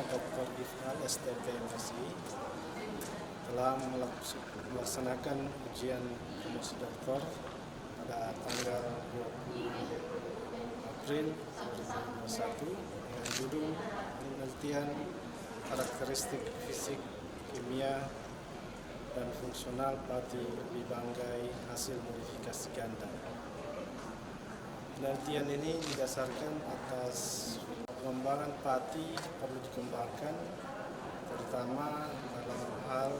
Dr. Ifal STP MSI telah melaksanakan ujian promosi doktor pada tanggal 20 April 2021 dengan judul penelitian karakteristik fisik, kimia, dan fungsional pati ubi banggai hasil modifikasi ganda. Penelitian ini didasarkan atas pengembangan pati perlu dikembangkan, terutama dalam hal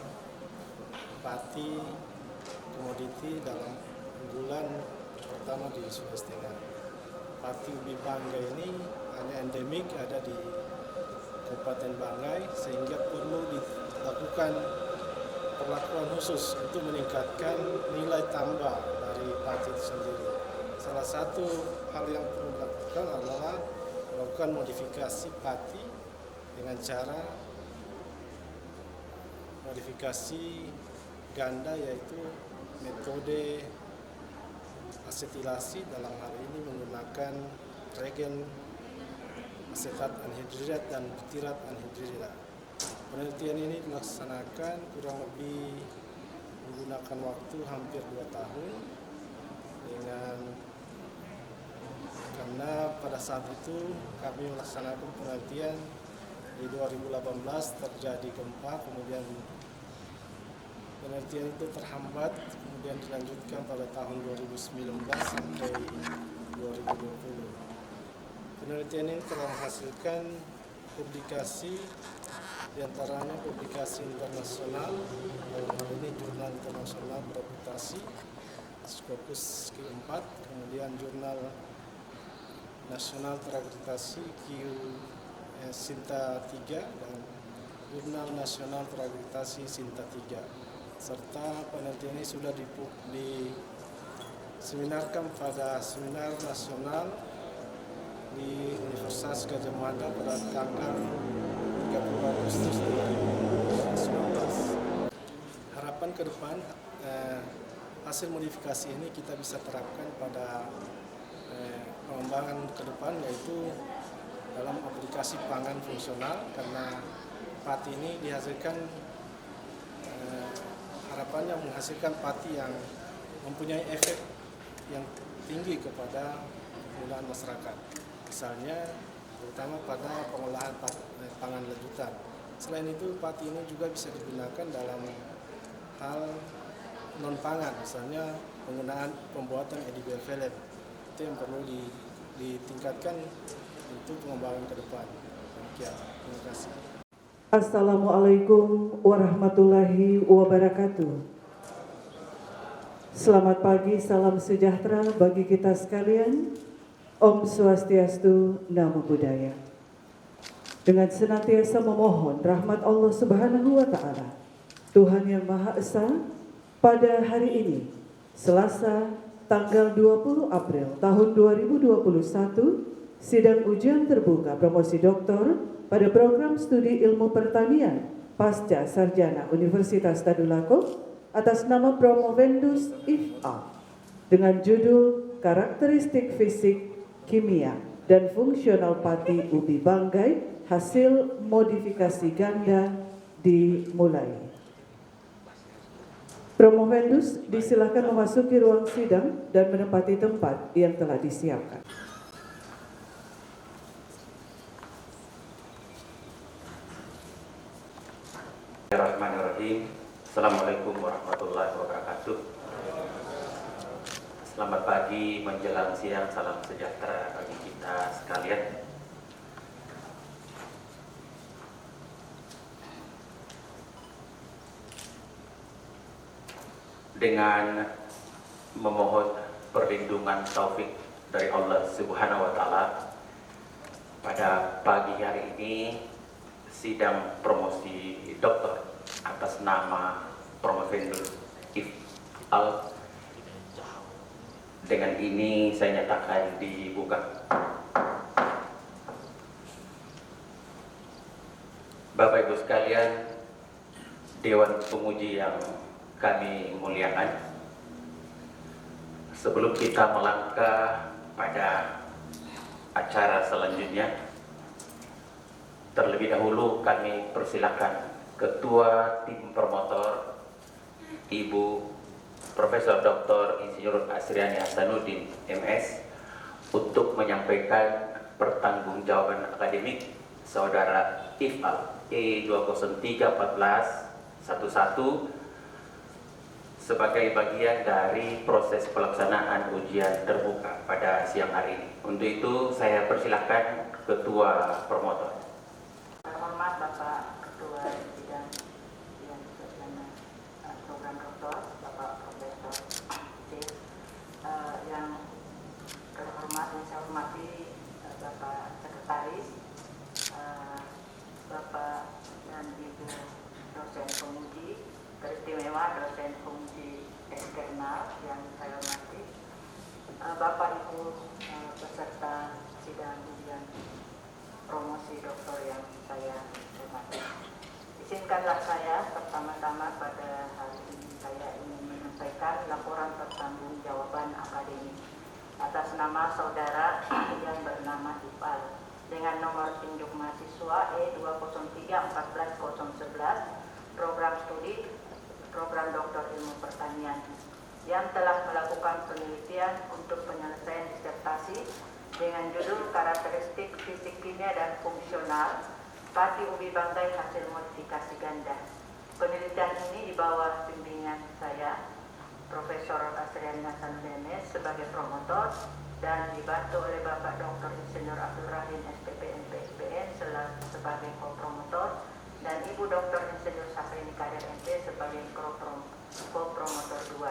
pati komoditi dalam unggulan pertama di Sulawesi Tengah. Pati ubi banggai ini hanya endemik ada di Kabupaten Banggai, sehingga perlu dilakukan perlakuan khusus untuk meningkatkan nilai tambah dari pati itu sendiri. Salah satu hal yang perlu dilakukan adalah melakukan modifikasi pati dengan cara modifikasi ganda, yaitu metode asetilasi, dalam hal ini menggunakan regen asetat anhidriat dan butirat anhidriat. Penelitian ini dilaksanakan kurang lebih menggunakan waktu hampir 2 tahun karena pada saat itu kami melaksanakan penelitian di 2018 terjadi gempa, kemudian penelitian itu terhambat, kemudian dilanjutkan pada tahun 2019 sampai 2020. Penelitian ini telah menghasilkan publikasi, diantaranya publikasi internasional, dalam hal ini jurnal internasional bereputasi Scopus Q4, kemudian jurnal nasional terakreditasi Sinta 3 dan jurnal nasional terakreditasi Sinta 3, serta penelitian ini sudah diseminarkan pada seminar nasional di Universitas Gadjah Mada pada tanggal 30 Agustus 2019. Harapan ke depan hasil modifikasi ini kita bisa terapkan pada pengembangan ke depan, yaitu dalam aplikasi pangan fungsional, karena pati ini dihasilkan harapannya menghasilkan pati yang mempunyai efek yang tinggi kepada penggunaan masyarakat. Misalnya terutama pada pengolahan pangan lanjutan. Selain itu, pati ini juga bisa digunakan dalam hal non pangan, misalnya penggunaan pembuatan edible velvet. Itu yang perlu ditingkatkan untuk pengembangan ke depan. Demikian, terima kasih. Assalamualaikum warahmatullahi wabarakatuh. Selamat pagi, salam sejahtera bagi kita sekalian. Om Swastiastu, Namo Buddhaya. Dengan senantiasa memohon rahmat Allah Subhanahu wa Ta'ala, Tuhan yang Maha Esa, pada hari ini, Selasa, tanggal 20 April tahun 2021, sidang ujian terbuka promosi doktor pada program studi ilmu pertanian pasca sarjana Universitas Tadulako atas nama Promovendus IFA dengan judul karakteristik fisik, kimia, dan fungsional pati ubi banggai hasil modifikasi ganda dimulai. Promovendus disilakan memasuki ruang sidang dan menempati tempat yang telah disiapkan. Bismillahirrahmanirrahim. Assalamualaikum warahmatullahi wabarakatuh. Selamat pagi menjelang siang, salam sejahtera bagi kita sekalian. Dengan memohon perlindungan taufik dari Allah Subhanahu wa Ta'ala, pada pagi hari ini sidang promosi doktor atas nama Promovendus IFAL dengan ini saya nyatakan dibuka. Bapak Ibu sekalian, Dewan Penguji yang kami muliakan, sebelum kita melangkah pada acara selanjutnya, Terlebih dahulu kami persilakan Ketua Tim Promotor Ibu Profesor Dr. Insinyur Asriani Hasanuddin MS untuk menyampaikan pertanggungjawaban akademik Saudara Ifal E2031411 sebagai bagian dari proses pelaksanaan ujian terbuka pada siang hari ini. Untuk itu saya persilakan Ketua Promotor. Terhormat Bapak Ketua Bidang Program Doktor, Bapak Profesor Sis, yang terhormat dan saya hormati Bapak Sekretaris, Bapak dan Ibu dosen penguji, teristimewa dosen penguji eksternal yang saya hormati, Bapak Ibu peserta sidang ujian promosi doktor yang saya hormati. Izinkanlah saya pertama-tama pada hari ini saya ingin menyampaikan laporan pertanggungjawaban akademik atas nama saudara yang bernama Ifal dengan nomor induk mahasiswa E2031411 program studi program doktor ilmu pertanian yang telah melakukan penelitian untuk penyelesaian disertasi dengan judul karakteristik fisik kimia dan fungsional pati ubi banggai hasil modifikasi ganda. Penelitian ini di bawah bimbingan saya, Profesor Asriani Hasanuddin MS sebagai promotor dan dibantu oleh Bapak Dr. Insinyur Abdul Rahim SPP MPSPN sebagai co-promotor dan Ibu Dr. Insinyur Safrini Kadir MP sebagai co-promotor 2.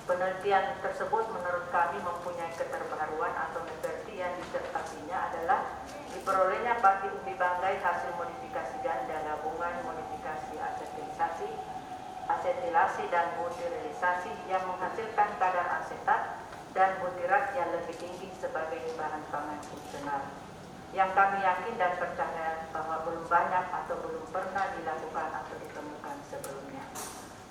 Penelitian tersebut menurut kami mempunyai keterbaruan atau novelty yang disertasinya adalah diperolehnya pati ubi banggai hasil modifikasi ganda gabungan modifikasi asetilasi dan butyrilisasi yang menghasilkan kadar asetat dan butirat yang lebih tinggi sebagai bahan pangan fungsional. Yang kami yakin dan percaya bahwa belum banyak atau belum pernah dilakukan atau ditemukan sebelumnya.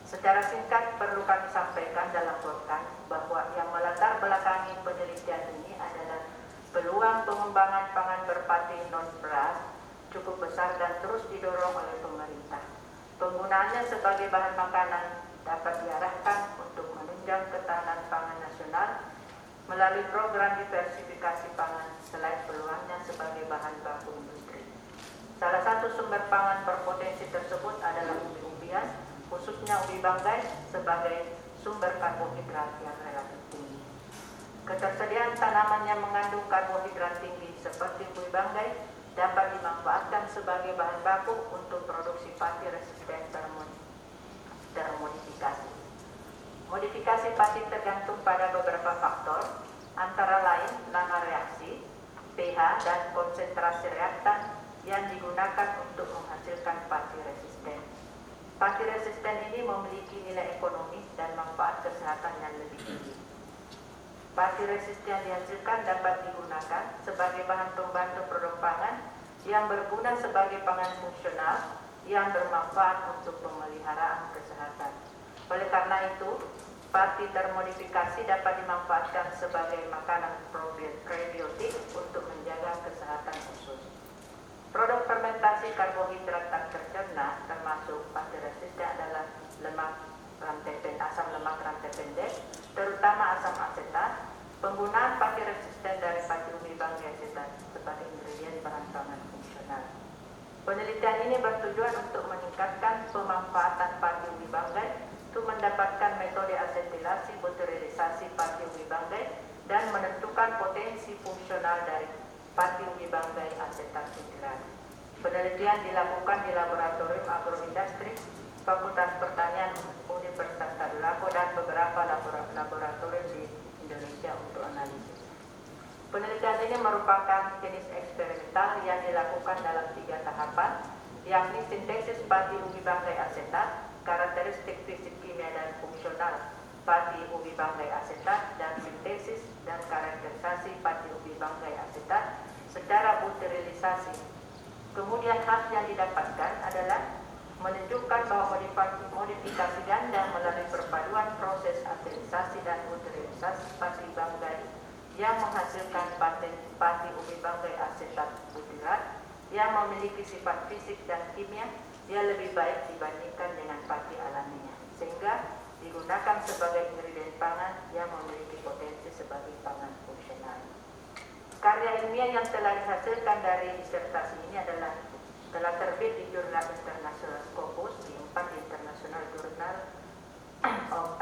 Secara singkat perlu kami sampaikan dalam podcast bahwa yang melatar belakangi penelitian ini adalah peluang pengembangan pangan berpati non-beras cukup besar dan terus didorong oleh pemerintah. Penggunaannya sebagai bahan makanan dapat diarahkan untuk menunjang ketahanan pangan nasional melalui program diversifikasi pangan selain peluangnya sebagai bahan baku industri. Salah satu sumber pangan berpotensi tersebut adalah umbi-umbian, khususnya ubi banggai sebagai sumber karbohidrat yang relatif tinggi. Ketersediaan tanaman yang mengandung karbohidrat tinggi seperti ubi banggai dapat dimanfaatkan sebagai bahan baku untuk produksi pati resisten termodifikasi. Modifikasi pati tergantung pada beberapa faktor, antara lain lama reaksi, pH, dan konsentrasi reaktan yang digunakan untuk menghasilkan pati resisten. Pati resisten ini memiliki nilai ekonomi dan manfaat kesehatan yang lebih tinggi. Pati resisten yang dihasilkan dapat digunakan sebagai bahan pembantu produk pangan yang berguna sebagai pangan fungsional yang bermanfaat untuk pemeliharaan kesehatan. Oleh karena itu, pati termodifikasi dapat dimanfaatkan sebagai makanan prebiotik untuk menjaga kesehatan usus. Produk fermentasi karbohidrat tak tercerna termasuk pati resisten adalah asam lemak rantai pendek, terutama asam asetat. Penggunaan pati resisten dari pati ubi banggai asetat sebagai ingredien bahan pangan fungsional. Penelitian ini bertujuan untuk meningkatkan pemanfaatan pati ubi banggai untuk mendapatkan metode asetilasi butyrilisasi pati ubi banggai dan menentukan potensi fungsional dari pati ubi banggai asetat butirat. Penelitian dilakukan di Laboratorium Agroindustri, Fakultas Pertanian Universitas Tadulako dan beberapa laboratorium di Indonesia untuk analisis. Penelitian ini merupakan jenis eksperimental yang dilakukan dalam 3 tahapan, yakni sintesis pati ubi banggai asetat, karakteristik fisik kimia dan fungsional pati ubi banggai asetat, dan sintesis dan karakterisasi pati ubi banggai asetat secara butyrilisasi. Kemudian hasil yang didapatkan adalah menunjukkan bahwa modifikasi ganda melalui perpaduan proses asetisasi dan butyrilisasi pati banggai yang menghasilkan pati ubi banggai asetat butirat yang memiliki sifat fisik dan kimia yang lebih baik dibandingkan dengan pati alaminya, sehingga digunakan sebagai ingredient pangan yang memiliki potensi sebagai pangan fungsional. Karya ilmiah yang telah dihasilkan dari disertasi ini telah terbit di jurnal internasional Scopus, di 4 International Journal of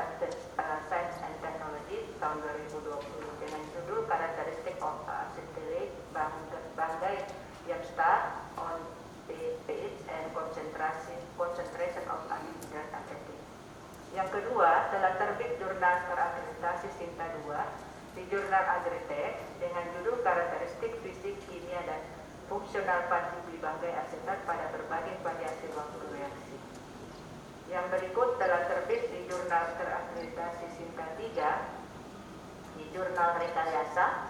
Science and Technology tahun 2020 dengan judul Characteristic of Acetylate Banggai Yamsta on pH and concentration of anhydride acetic. Yang kedua, telah terbit jurnal terakreditasi Sinta 2 di jurnal Agritech dengan judul Karakteristik Fisik, Kimia, dan Fungsional Pati ubi banggai asetat pada berbagai variasi waktu reaksi. Yang berikut telah terbit di jurnal terakreditasi Sinta 3 di jurnal Rekayasa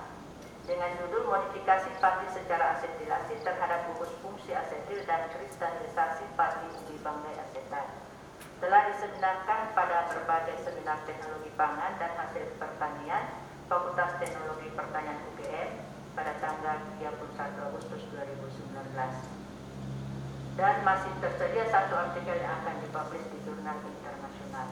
dengan judul Modifikasi Pati secara asetilasi terhadap gugus fungsi asetil dan kristalisasi pati ubi banggai asetat. Telah diseminarkan pada berbagai seminar teknologi pangan dan hasil pertanian Fakultas Teknologi Pertanian UGM pada tanggal 31 Agustus 2019. Dan masih tersedia satu artikel yang akan dipublish di jurnal internasional.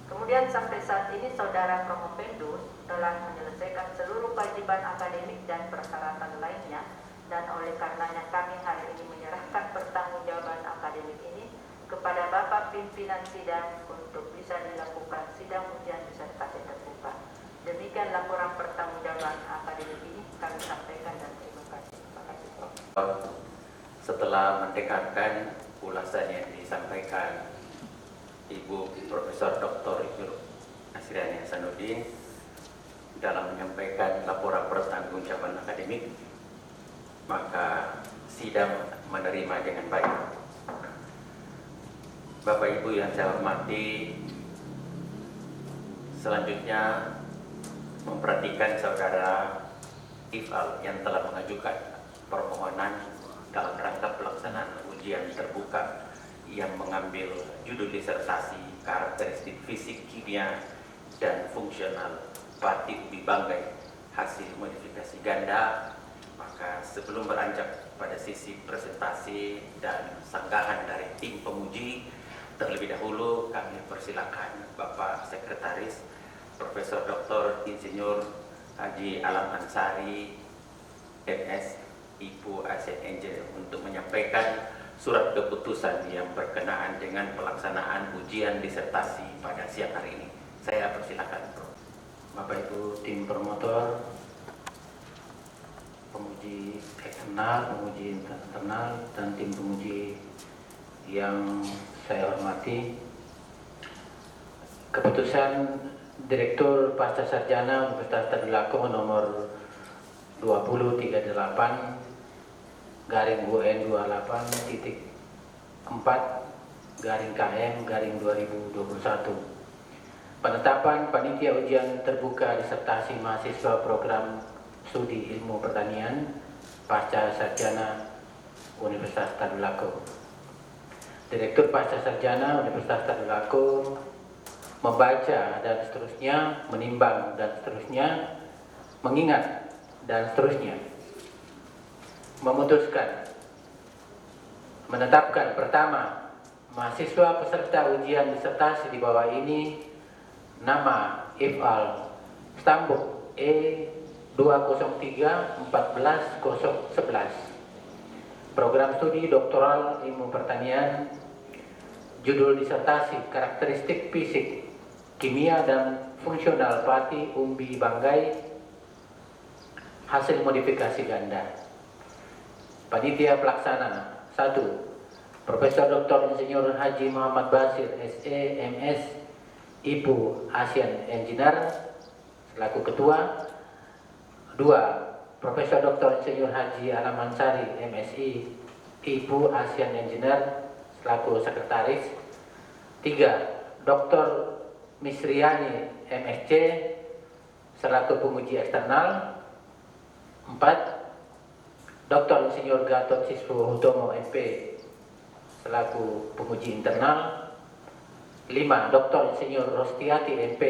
Kemudian sampai saat ini Saudara Promopendus telah menyelesaikan seluruh kewajiban akademik dan persyaratan lainnya, dan oleh karenanya kami hari ini menyerahkan pertanggungjawaban akademik ini kepada Bapak Pimpinan Sidang untuk bisa dilakukan sidang ujian disertasi terbuka. Demikian laporan pertanggungjawaban akademik ini kami sampaikan dan terima kasih. Terima kasih, Prof. Setelah mendengarkan ulasan yang disampaikan Ibu Profesor Dr. Asriani Hasanuddin dalam menyampaikan laporan pertanggungjawaban akademik, maka sidang menerima dengan baik. Bapak Ibu yang saya hormati, selanjutnya memperhatikan Saudara Ifal yang telah mengajukan permohonan dalam rangka pelaksanaan ujian terbuka yang mengambil judul disertasi Karakteristik Fisik, Kimia, dan Fungsional Pati ubi banggai hasil modifikasi ganda. Maka sebelum beranjak pada sisi presentasi dan sanggahan dari tim pemuji, terlebih dahulu kami persilakan Bapak Sekretaris Profesor Dr. Insinyur Haji Alam Ansari MS Ibu Asset Engineer untuk menyampaikan surat keputusan yang berkenaan dengan pelaksanaan ujian disertasi pada siang hari ini. Saya persilakan, Prof. Bapak Ibu tim promotor, pemuji eksternal, pemuji internal, dan tim pemuji yang saya hormati, keputusan Direktur Pasca Sarjana Universitas Tadulako nomor 2038/28.4/KM/2021. Penetapan panitia ujian terbuka disertasi mahasiswa program studi ilmu pertanian Pasca Sarjana Universitas Tadulako. Direktur Pasca Sarjana Universitas Tadulako membaca dan seterusnya, menimbang dan seterusnya, mengingat dan seterusnya, memutuskan menetapkan pertama, mahasiswa peserta ujian disertasi di bawah ini nama Ifal Stambuk E203-14011, program studi doktoral ilmu pertanian, judul disertasi Karakteristik Fisik, Kimia, dan Fungsional Pati umbi banggai hasil modifikasi ganda. Panitia pelaksana 1. Profesor Dr. Insinyur Haji Muhammad Basir SE MS Ibu Asian Engineer selaku ketua. 2. Profesor Dr. Insinyur Haji Alam Ansari MSI Ibu Asian Engineer selaku sekretaris. 3. Dr. Misriani MSc selaku penguji eksternal. 4. Dr. Insinyur Gatot Siswo Hutomo MP selaku penguji internal. 5. Dr. Insinyur Rostiati MP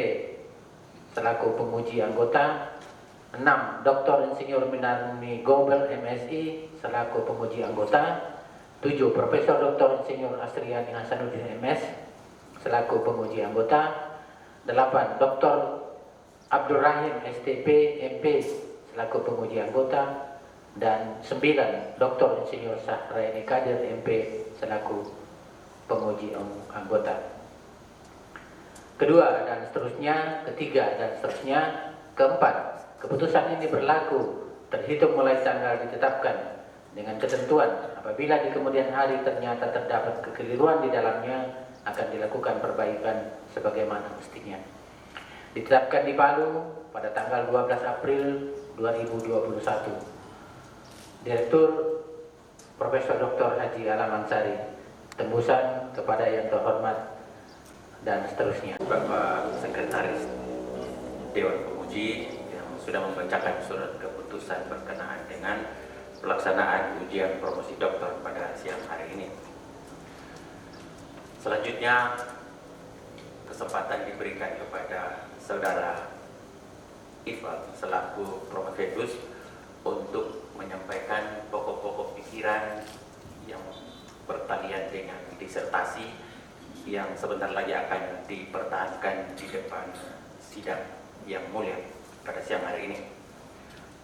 selaku penguji anggota. 6. Dr. Insinyur Minarni Gobel MSI selaku penguji anggota. 7. Profesor Dr. Insinyur Asriani Hasanuddin MS selaku penguji anggota. 8. Dr. Abdul Rahim STP MP selaku penguji anggota. Dan 9. Dr. Insinyur Sahraini Kadir MP selaku penguji anggota. Kedua dan seterusnya, ketiga dan seterusnya. Keempat, keputusan ini berlaku terhitung mulai tanggal ditetapkan dengan ketentuan apabila di kemudian hari ternyata terdapat kekeliruan di dalamnya akan dilakukan perbaikan sebagaimana mestinya. Ditetapkan di Palu pada tanggal 12 April 2021. Direktur Profesor Dr. Haji Alam Ansari, tembusan kepada yang terhormat dan seterusnya. Bapak Sekretaris Dewan Penguji yang sudah membacakan surat keputusan berkenaan dengan pelaksanaan ujian promosi doktor pada siang hari ini. Selanjutnya, kesempatan diberikan kepada Saudara Ifal selaku Profesus untuk menyampaikan pokok-pokok pikiran yang bertalian dengan disertasi yang sebentar lagi akan dipertahankan di depan sidang yang mulia pada siang hari ini.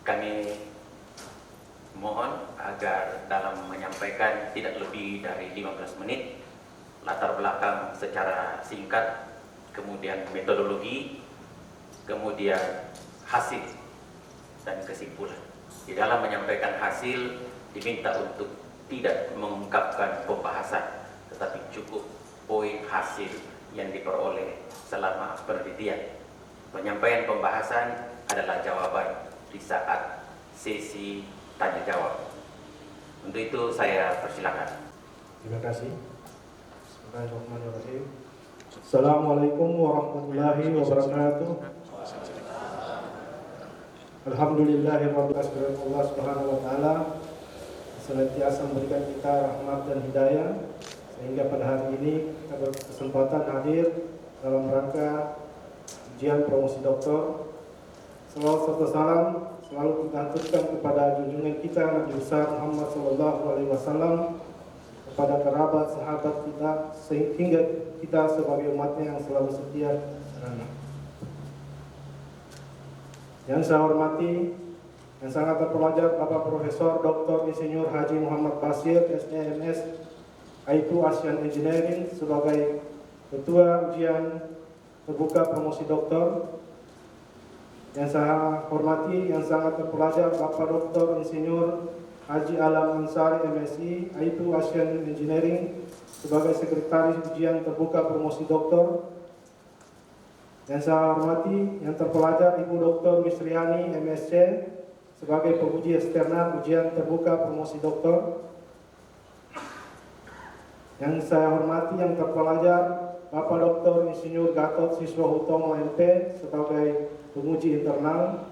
Kami mohon agar dalam menyampaikan tidak lebih dari 15 menit, latar belakang secara singkat, kemudian metodologi, kemudian hasil dan kesimpulan. Di dalam menyampaikan hasil diminta untuk tidak mengungkapkan pembahasan, tetapi cukup poin hasil yang diperoleh selama penelitian. Penyampaian pembahasan adalah jawaban di saat sesi tanya jawab. Untuk itu saya persilakan. Terima kasih. Bismillahirrahmanirrahim. Assalamualaikum warahmatullahi wabarakatuh. Alhamdulillahirrahmanirrahim. Allah subhanahu wa ta'ala senantiasa memberikan kita rahmat dan hidayah sehingga pada hari ini kita berkesempatan hadir dalam rangka ujian promosi doktor. Salawat serta salam selalu kita haturkan kepada junjungan kita Nabi besar Muhammad SAW, kepada kerabat, sahabat kita, sehingga kita sebagai umatnya yang selalu setia. Yang saya hormati, yang sangat terpelajar Bapak Profesor Dr. Insinyur Haji Muhammad Basir SDMS IT Asian Engineering sebagai Ketua Ujian Terbuka Promosi Doktor. Yang saya hormati, yang sangat terpelajar Bapak Dr. Insinyur Haji Alam Ansari MSI IT Asian Engineering sebagai Sekretaris Ujian Terbuka Promosi Doktor. Yang saya hormati, yang terpelajar Ibu Dr. Misriani MSc sebagai penguji eksternal Ujian Terbuka Promosi Doktor. Yang saya hormati, yang terpelajar Bapak Dr. Insinyur Gatot Siswa Hutomo MP sebagai penguji internal.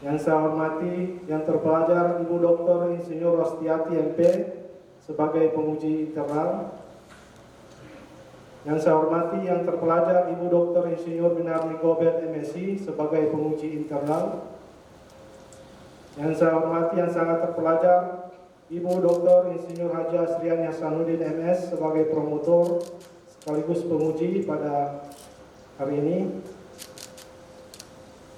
Yang saya hormati, yang terpelajar Ibu Dr. Insinyur Rostiati MP sebagai penguji internal. Yang saya hormati, yang terpelajar Ibu Dr. Insinyur Minarni Gobel MSI sebagai penguji internal. Yang saya hormati, yang sangat terpelajar Ibu Dr. Insinyur Haji Asriani Hasanuddin MS sebagai promotor sekaligus penguji pada hari ini.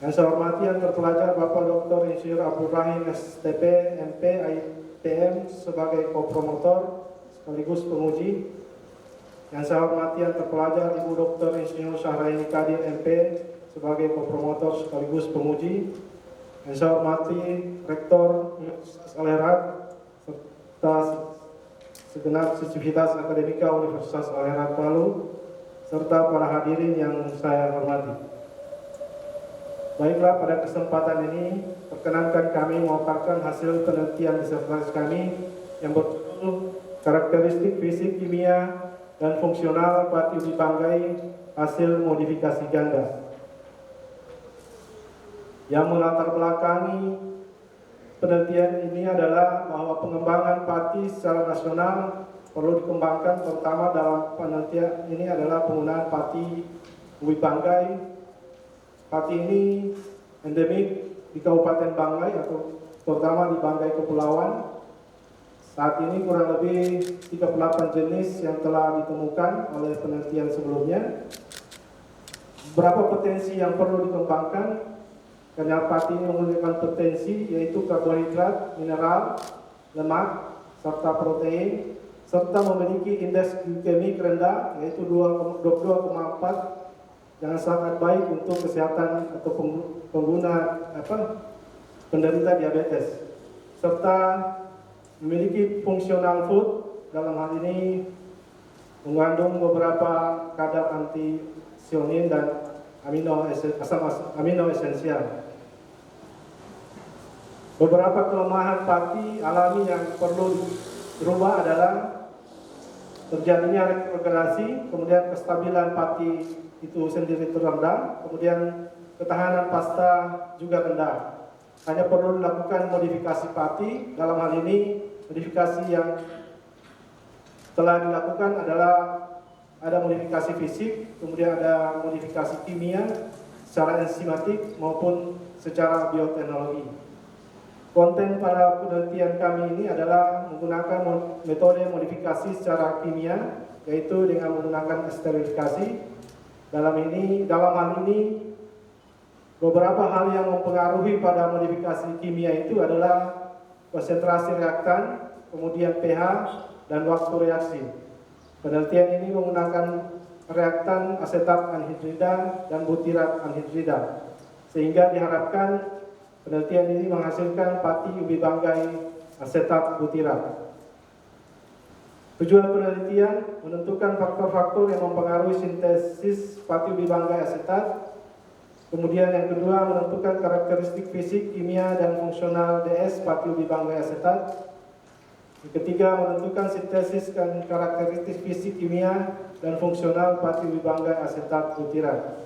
Yang saya hormati, yang terpelajar Bapak Dr. Insinyur Abdul Rahim STP MP IPM sebagai kopromotor sekaligus penguji. Yang saya hormati, yang terpelajar Ibu Dr. Insinyur Sahraini Kadir MP sebagai kopromotor sekaligus penguji. Yang saya hormati Rektor Universitas Al-Herad serta segenap sivitas akademika Universitas Al-Herad Palu serta para hadirin yang saya hormati. Baiklah, pada kesempatan ini perkenankan kami memaparkan hasil penelitian disertasi kami yang berjudul Karakteristik Fisik, Kimia, dan Fungsional Pati Uji Banggai hasil modifikasi ganda. Yang melatar belakangi penelitian ini adalah bahwa pengembangan pati secara nasional perlu dikembangkan, terutama dalam penelitian ini adalah penggunaan pati uji banggai. Pati ini endemik di Kabupaten Banggai atau terutama di Banggai Kepulauan. Saat ini kurang lebih 38 jenis yang telah ditemukan oleh penelitian sebelumnya. Beberapa potensi yang perlu dikembangkan karena pati ini memiliki potensi yaitu karbohidrat, mineral, lemak, serta protein, serta memiliki indeks glikemik rendah yaitu 22,4 yang sangat baik untuk kesehatan atau penderita diabetes, serta memiliki fungsional food, dalam hal ini mengandung beberapa kadar antisionin dan asam amino esensial. Beberapa kelemahan pati alami yang perlu dirubah adalah terjadinya regenerasi, kemudian kestabilan pati itu sendiri rendah, kemudian ketahanan pasta juga rendah. Hanya perlu dilakukan modifikasi pati. Dalam hal ini modifikasi yang telah dilakukan adalah ada modifikasi fisik, kemudian ada modifikasi kimia secara enzimatik maupun secara bioteknologi. Konten pada penelitian kami ini adalah menggunakan metode modifikasi secara kimia, yaitu dengan menggunakan esterifikasi. Dalam hal ini beberapa hal yang mempengaruhi pada modifikasi kimia itu adalah konsentrasi reaktan, kemudian pH, dan waktu reaksi. Penelitian ini menggunakan reaktan asetat anhidrida dan butirat anhidrida, sehingga diharapkan penelitian ini menghasilkan pati ubi banggai asetat butirat. Tujuan penelitian menentukan faktor-faktor yang mempengaruhi sintesis pati ubi banggai asetat. Kemudian yang kedua menentukan karakteristik fisik, kimia, dan fungsional DS pati ubi banggai asetat. Yang ketiga menentukan sintesis dan karakteristik fisik, kimia, dan fungsional pati ubi banggai asetat butirat.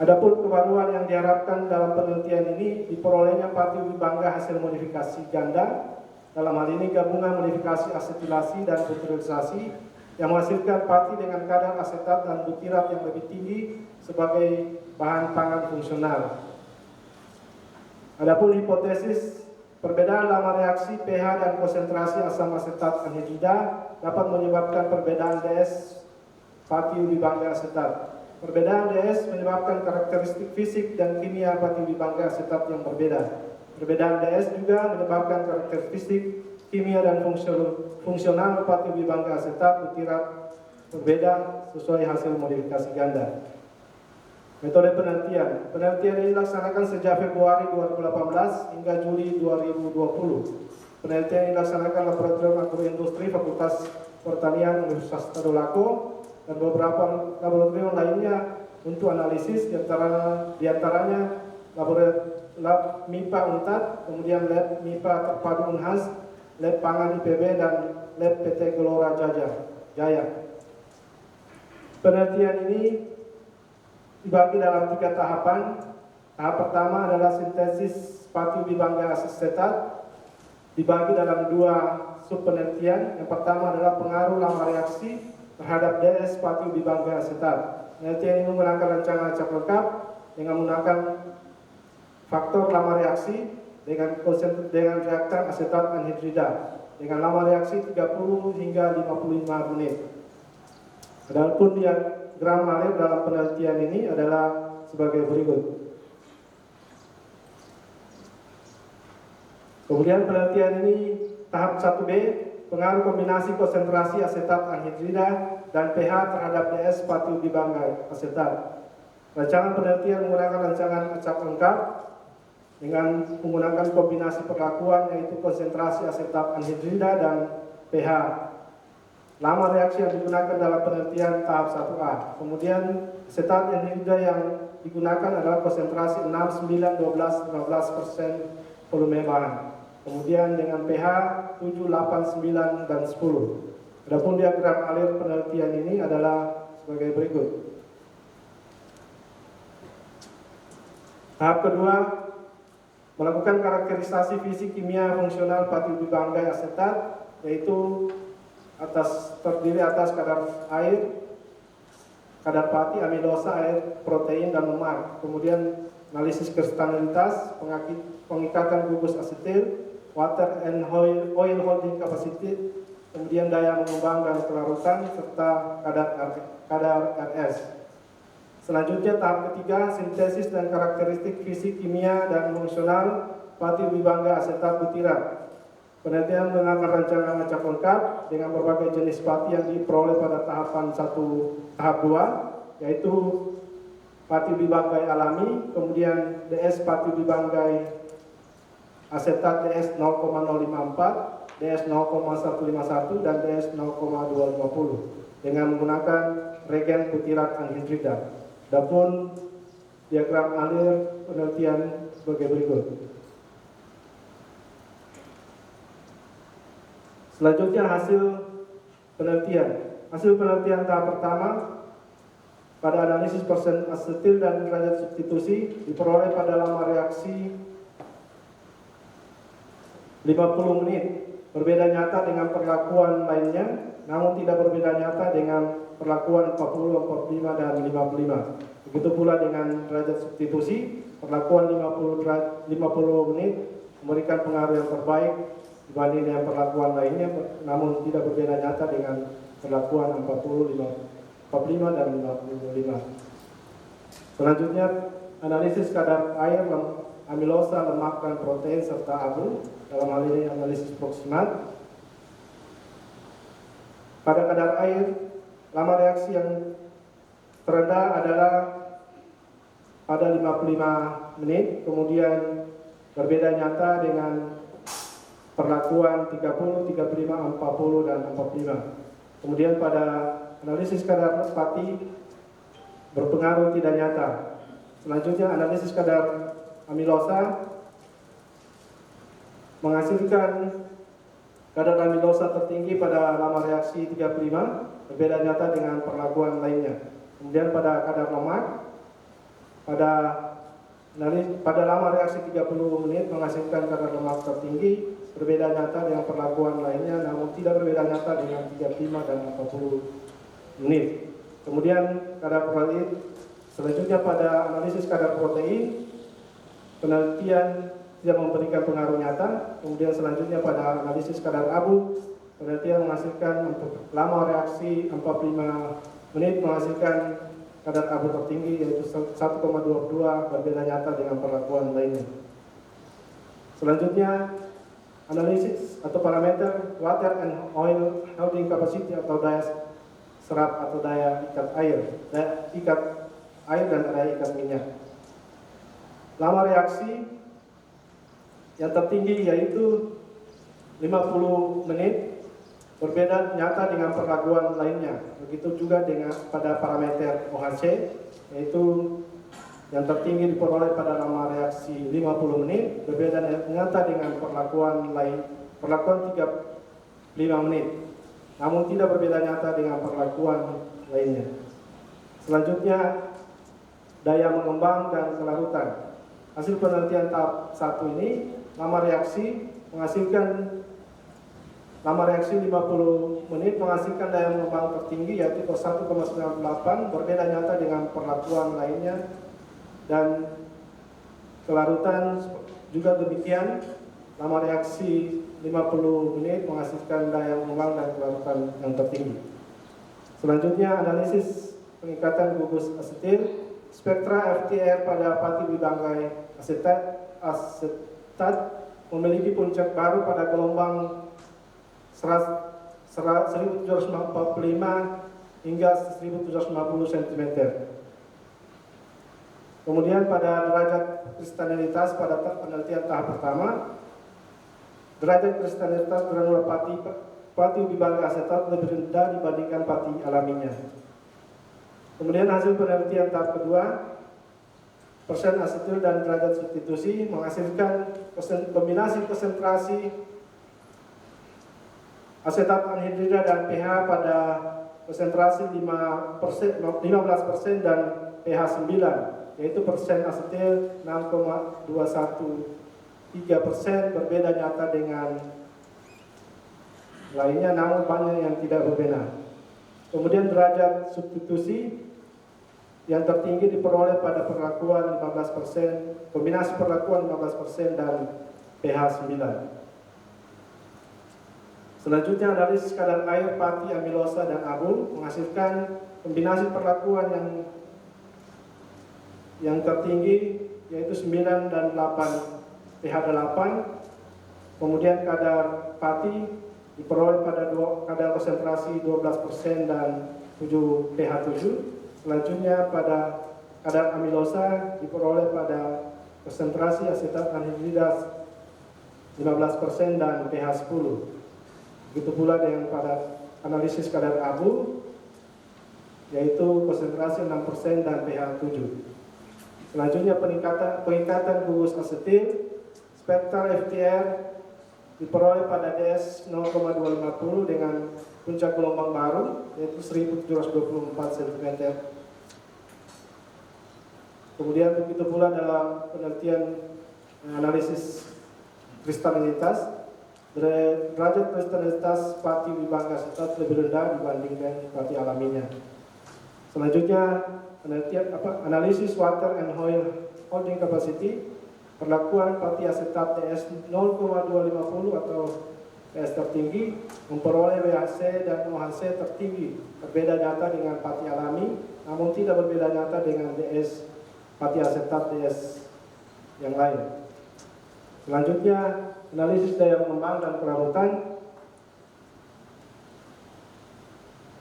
Adapun kebaruan yang diharapkan dalam penelitian ini diperolehnya pati ubi banggai hasil modifikasi ganda. Dalam hal ini gabungan modifikasi asetilasi dan butyrisasi yang menghasilkan pati dengan kadar asetat dan butirat yang lebih tinggi sebagai bahan pangan fungsional. Adapun hipotesis perbedaan lama reaksi pH dan konsentrasi asam asetat anhidrida dapat menyebabkan perbedaan DS pati ubi banggai asetat. Perbedaan DS menyebabkan karakteristik fisik dan kimia pati ubi banggai asetat yang berbeda. Perbedaan DS juga menyebabkan karakteristik kimia dan fungsional pati ubi banggai asetat butirat berbeda sesuai hasil modifikasi ganda. Metode penelitian. Penelitian ini dilaksanakan sejak Februari 2018 hingga Juli 2020. Penelitian ini dilaksanakan Laboratorium Agroindustri Fakultas Pertanian Universitas Tadulako dan beberapa laboratorium lainnya untuk analisis, diantaranya Lab MIPA UNTAD, kemudian Lab MIPA Terpadu Unhas, Lab Pangan IPB, dan Lab PT Gelora Jaya. Penelitian ini dibagi dalam 3 tahapan. Tahap pertama adalah sintesis pati ubi banggai asetat, dibagi dalam 2 sub penelitian. Yang pertama adalah pengaruh lama reaksi terhadap DS pati ubi banggai asetat. Penelitian ini menggunakan rancangan acak lengkap dengan menggunakan faktor lama reaksi dengan reaktan asetat anhidrida dengan lama reaksi 30 hingga 55 menit. Adapun diagram Mayer dalam penelitian ini adalah sebagai berikut. Kemudian penelitian ini tahap 1B, pengaruh kombinasi konsentrasi asetat anhidrida dan pH terhadap DS pati ubi banggai asetat. Rancangan penelitian menggunakan rancangan acak lengkap dengan menggunakan kombinasi perlakuan yaitu konsentrasi asetat anhidrida dan pH. Lama reaksi yang digunakan dalam penelitian tahap 1A. Kemudian asetat anhidrida yang digunakan adalah konsentrasi 6, 9, 12, 15% volume bahan. Kemudian dengan pH 7, 8, 9, dan 10. Adapun diagram alir penelitian ini adalah sebagai berikut. Tahap kedua, melakukan karakterisasi fisik kimia fungsional pati ubi banggai asetat, yaitu terdiri atas kadar air kadar pati, amilosa, air, protein, dan lemak. Kemudian analisis kristalitas, pengikatan gugus asetil, water and oil holding capacity, kemudian daya mengembang dan kelarutan, serta kadar RS. Selanjutnya tahap ketiga, sintesis dan karakteristik fisik, kimia, dan fungsional pati ubi bangga asetat butirat. Penelitian menggunakan rancangan acak lengkap dengan berbagai jenis pati yang diperoleh pada tahap 2, yaitu pati ubi banggai alami, kemudian DS pati ubi banggai asetat DS 0,054, DS 0,151, dan DS 0,250 dengan menggunakan regen butirat anhidrida. Adapun diagram alir penelitian sebagai berikut. Selanjutnya hasil penelitian. Hasil penelitian tahap pertama pada analisis persen asetil dan derajat substitusi diperoleh pada lama reaksi 50 menit. Berbeda nyata dengan perlakuan lainnya, namun tidak berbeda nyata dengan perlakuan 40, 45, dan 55. Begitu pula dengan derajat substitusi, perlakuan 50 menit memberikan pengaruh yang terbaik dibanding dengan perlakuan lainnya, namun tidak berbeda nyata dengan perlakuan 40, 45, dan 55. Selanjutnya, analisis kadar air, amilosa, lemak, dan protein, serta abu, dalam hal ini analisis proksimat. Pada kadar air, lama reaksi yang terendah adalah pada 55 menit, kemudian berbeda nyata dengan perlakuan 30, 35, 40, dan 45. Kemudian pada analisis kadar pati berpengaruh tidak nyata. Selanjutnya analisis kadar amilosa menghasilkan kadar amilosa tertinggi pada lama reaksi 35, berbeda nyata dengan perlakuan lainnya. Kemudian pada kadar lemak pada lama reaksi 30 menit menghasilkan kadar lemak tertinggi, berbeda nyata dengan perlakuan lainnya, namun tidak berbeda nyata dengan 35 dan 40 menit. Kemudian kadar protein. Selanjutnya pada analisis kadar protein, penelitian tidak memberikan pengaruh nyata. Kemudian selanjutnya pada analisis kadar abu, penelitian menghasilkan lama reaksi 45 menit menghasilkan kadar abu tertinggi, yaitu 1,22, berbeda nyata dengan perlakuan lainnya. Selanjutnya analisis atau parameter water and oil holding capacity atau daya serap atau daya ikat air dan daya ikat minyak. Lama reaksi yang tertinggi yaitu 50 menit, berbeda nyata dengan perlakuan lainnya. Begitu juga dengan pada parameter OHC, yaitu yang tertinggi diperoleh pada lama reaksi 50 menit, berbeda nyata dengan perlakuan 35 menit, namun tidak berbeda nyata dengan perlakuan lainnya. Selanjutnya daya mengembang dan kelarutan. Hasil penelitian tahap 1 ini, lama reaksi 50 menit menghasilkan daya mengembang tertinggi, yaitu 1,98, berbeda nyata dengan perlakuan lainnya, dan kelarutan juga demikian. Lama reaksi 50 menit menghasilkan daya mengembang dan kelarutan yang tertinggi. Selanjutnya analisis pengikatan gugus asetil. Spektra FTR pada pati ubi banggai asetat memiliki puncak baru pada gelombang 1745 hingga 1750 cm. Kemudian pada derajat kristalinitas pada penelitian tahap pertama, derajat kristalinitas granula pati ubi banggai asetat lebih rendah dibandingkan pati alaminya. Kemudian hasil penelitian tahap kedua, persen asetil dan derajat substitusi menghasilkan kombinasi konsentrasi asetat anhidrida dan pH pada konsentrasi 15% dan pH 9, yaitu persen asetil 6,213%, berbeda nyata dengan lainnya, namun banyak yang tidak berbeda. Kemudian derajat substitusi yang tertinggi diperoleh pada perlakuan 15%, kombinasi perlakuan 15% dan pH 9. Selanjutnya analisis kadar air pati amilosa dan abu menghasilkan kombinasi perlakuan yang tertinggi yaitu 9 dan 8 pH 8. Kemudian kadar pati diperoleh pada kadar konsentrasi 12% dan 7 pH 7. Selanjutnya pada kadar amilosa diperoleh pada konsentrasi asetat anhidrida 15% dan pH 10. Begitu pula dengan pada analisis kadar abu yaitu konsentrasi 6% dan pH 7. Selanjutnya peningkatan gugus asetil spektral FTR diperoleh pada DS 0,250 dengan puncak gelombang baru yaitu 1724 cm. Kemudian begitu pula dalam penelitian analisis kristalinitas, derajat kristalinitas pati wibangga asetat lebih rendah dibandingkan pati alaminya. Selanjutnya penelitian analisis water and oil holding capacity, perlakuan pati asetat DS 0,250 atau PS tertinggi memperoleh WHC dan OHC tertinggi, berbeda nyata dengan pati alami, namun tidak berbeda nyata dengan DS pati asetat DS yang lain. Selanjutnya analisis daya pengembang dan kelarutan,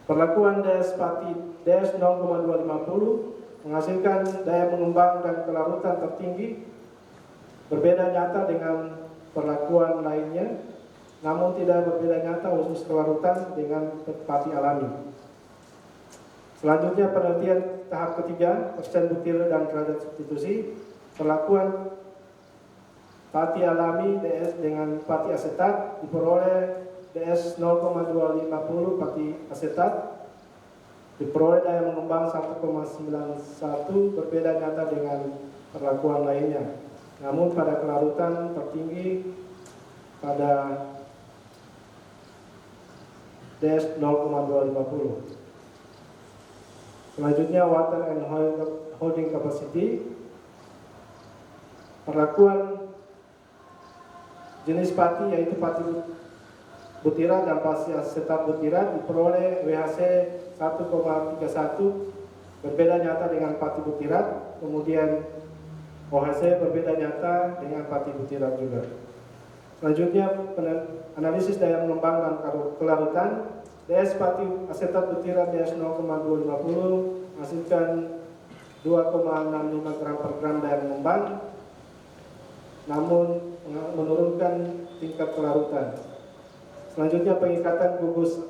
perlakuan DS pati DS 0,250 menghasilkan daya pengembang dan kelarutan tertinggi, berbeda nyata dengan perlakuan lainnya, namun tidak berbeda nyata khusus kelarutan dengan pati alami. Selanjutnya penelitian tahap ketiga, persen butir dan derajat substitusi, perlakuan pati alami DS dengan pati asetat diperoleh DS 0,250 pati asetat, diperoleh daya mengembang 1,91, berbeda nyata dengan perlakuan lainnya. Namun pada kelarutan tertinggi pada DS 0,250. Selanjutnya water and holding capacity, perlakuan jenis pati yaitu pati butirat dan pati asetat butirat diperoleh WHC 1,31, berbeda nyata dengan pati butirat. Kemudian OHC berbeda nyata dengan pati butirat juga. Selanjutnya analisis daya mengembang dan kelarutan, DS pati asetat butirat DS 0,250 menghasilkan 2,65 gram per gram daya mengembang, namun menurunkan tingkat kelarutan. Selanjutnya pengikatan gugus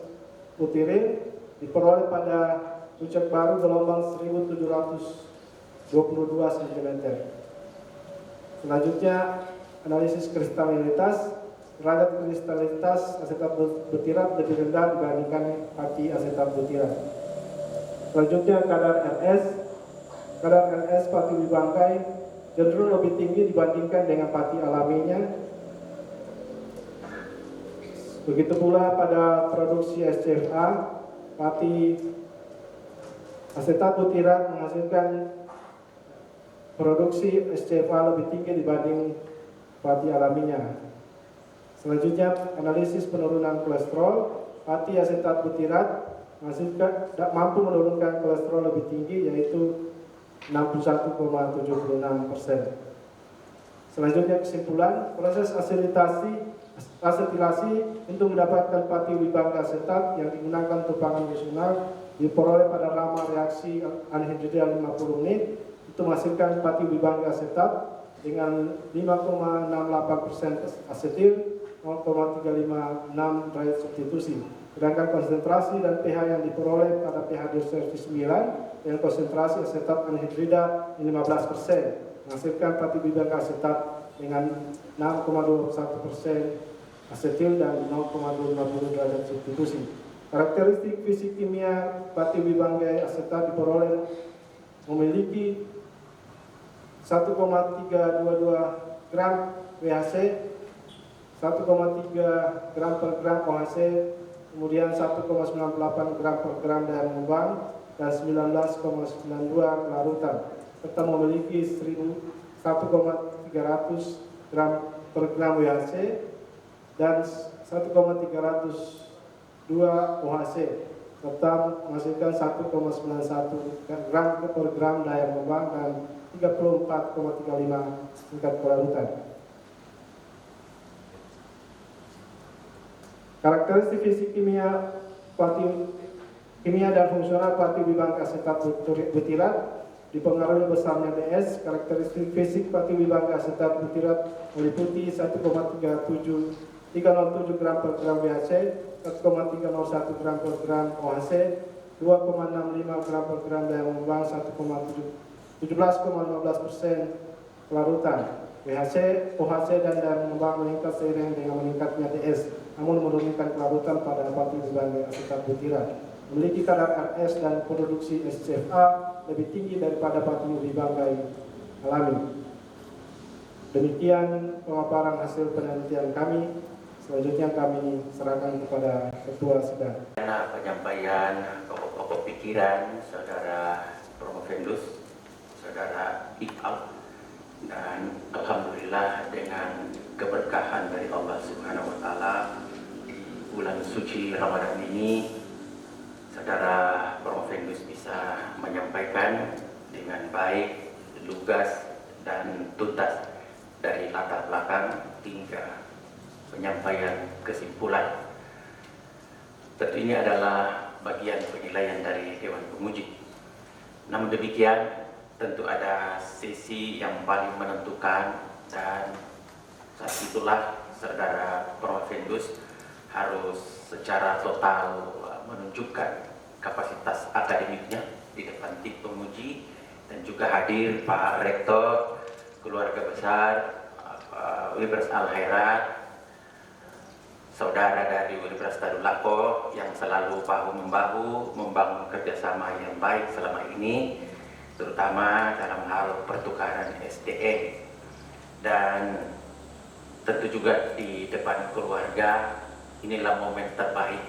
butirin diperoleh pada puncak baru gelombang 1722 cm. Selanjutnya analisis kristalinitas, derajat kristalinitas asetat butirat lebih rendah dibandingkan pati asetat butirat. Selanjutnya kadar RS pati wibangkai cenderung lebih tinggi dibandingkan dengan pati alaminya. Begitu pula pada produksi SCFA, pati asetat butirat menghasilkan produksi SCFA lebih tinggi dibanding pati alaminya. Selanjutnya analisis penurunan kolesterol, pati asetat butirat mampu menurunkan kolesterol lebih tinggi yaitu 61,76%. Selanjutnya kesimpulan, proses asetilasi untuk mendapatkan pati wibangga asetat yang digunakan untuk pangan nasional diperoleh pada lama reaksi anhidrida 50 menit, itu menghasilkan pati wibangga asetat dengan 5,68% asetil, 0,356 derajat substitusi. Sedangkan konsentrasi dan pH yang diperoleh pada pH 9 dengan konsentrasi asetat anhidrida 15%, menghasilkan pati wibangga asetat dengan 6,21% asetil dan 0,250 derajat substitusi. Karakteristik fisik kimia pati wibangga asetat diperoleh memiliki 1,322 gram WHC, 1,3 gram per gram OHC, kemudian 1,98 gram per gram daya mengembang, dan 19,92 pelarutan, serta memiliki 1,300 gram per gram WHC dan 1,302 OHC, serta menghasilkan 1,91 gram per gram daya kembang dan 34,35 tingkat pelarutan. Karakteristik fisik kimia dan fungsional pati bibangka asetat butirat dipengaruhi besarnya DS. Karakteristik fisik pati bibangka asetat butirat meliputi 1,307 gram per gram WHC, 1,301 gram per gram OHC, 2,65 gram per gram daya kembang, 17,15% pelarutan. WHC, OHC dan daya kembang meningkat seiring dengan meningkatnya DS, namun menurunkan pelarutan pada pati bibangka asetat butirat. Memiliki kadar RS dan produksi SCFA lebih tinggi daripada pati bibangkai alami. Demikian pemaparan hasil penelitian kami. Selanjutnya kami serahkan kepada Ketua Sidang. Penyampaian pokok-pokok pikiran Saudara Promovendus, Saudara Iqbal, dan alhamdulillah dengan keberkahan dari Allah Subhanahu wa taala di bulan suci Ramadan ini, Saudara Promovendus bisa menyampaikan dengan baik, lugas dan tuntas dari latar belakang hingga penyampaian kesimpulan. Tentu ini adalah bagian penilaian dari Dewan Penguji. Namun demikian, tentu ada sisi yang paling menentukan, dan saat itulah Saudara Promovendus harus secara total menunjukkan kapasitas akademiknya di depan tim penguji, dan juga hadir Pak Rektor, keluarga besar Universitas Al-Khairat, saudara dari Universitas Darul Laqo yang selalu bahu-membahu membangun kerjasama yang baik selama ini, terutama dalam hal pertukaran SDM. Dan tentu juga di depan keluarga, inilah momen terbaik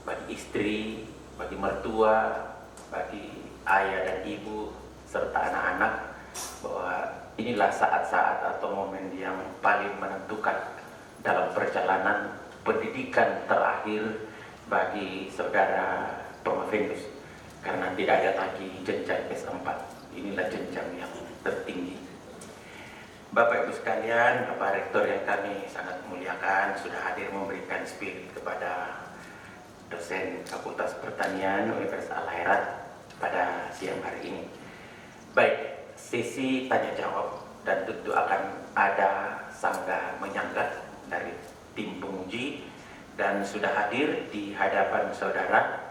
bagi istri, bagi mertua, bagi ayah dan ibu, serta anak-anak, bahwa inilah saat-saat atau momen yang paling menentukan dalam perjalanan pendidikan terakhir bagi Saudara Promovendus, karena tidak ada lagi jenjang S4. Inilah jenjang yang tertinggi. Bapak Ibu sekalian, Bapak Rektor yang kami sangat muliakan, sudah hadir memberikan spirit kepada dosen Fakultas Pertanian Universitas Al-Khairat pada siang hari ini. Baik, sesi tanya jawab, dan tentu akan ada sanggah menyanggah dari tim penguji, dan sudah hadir di hadapan saudara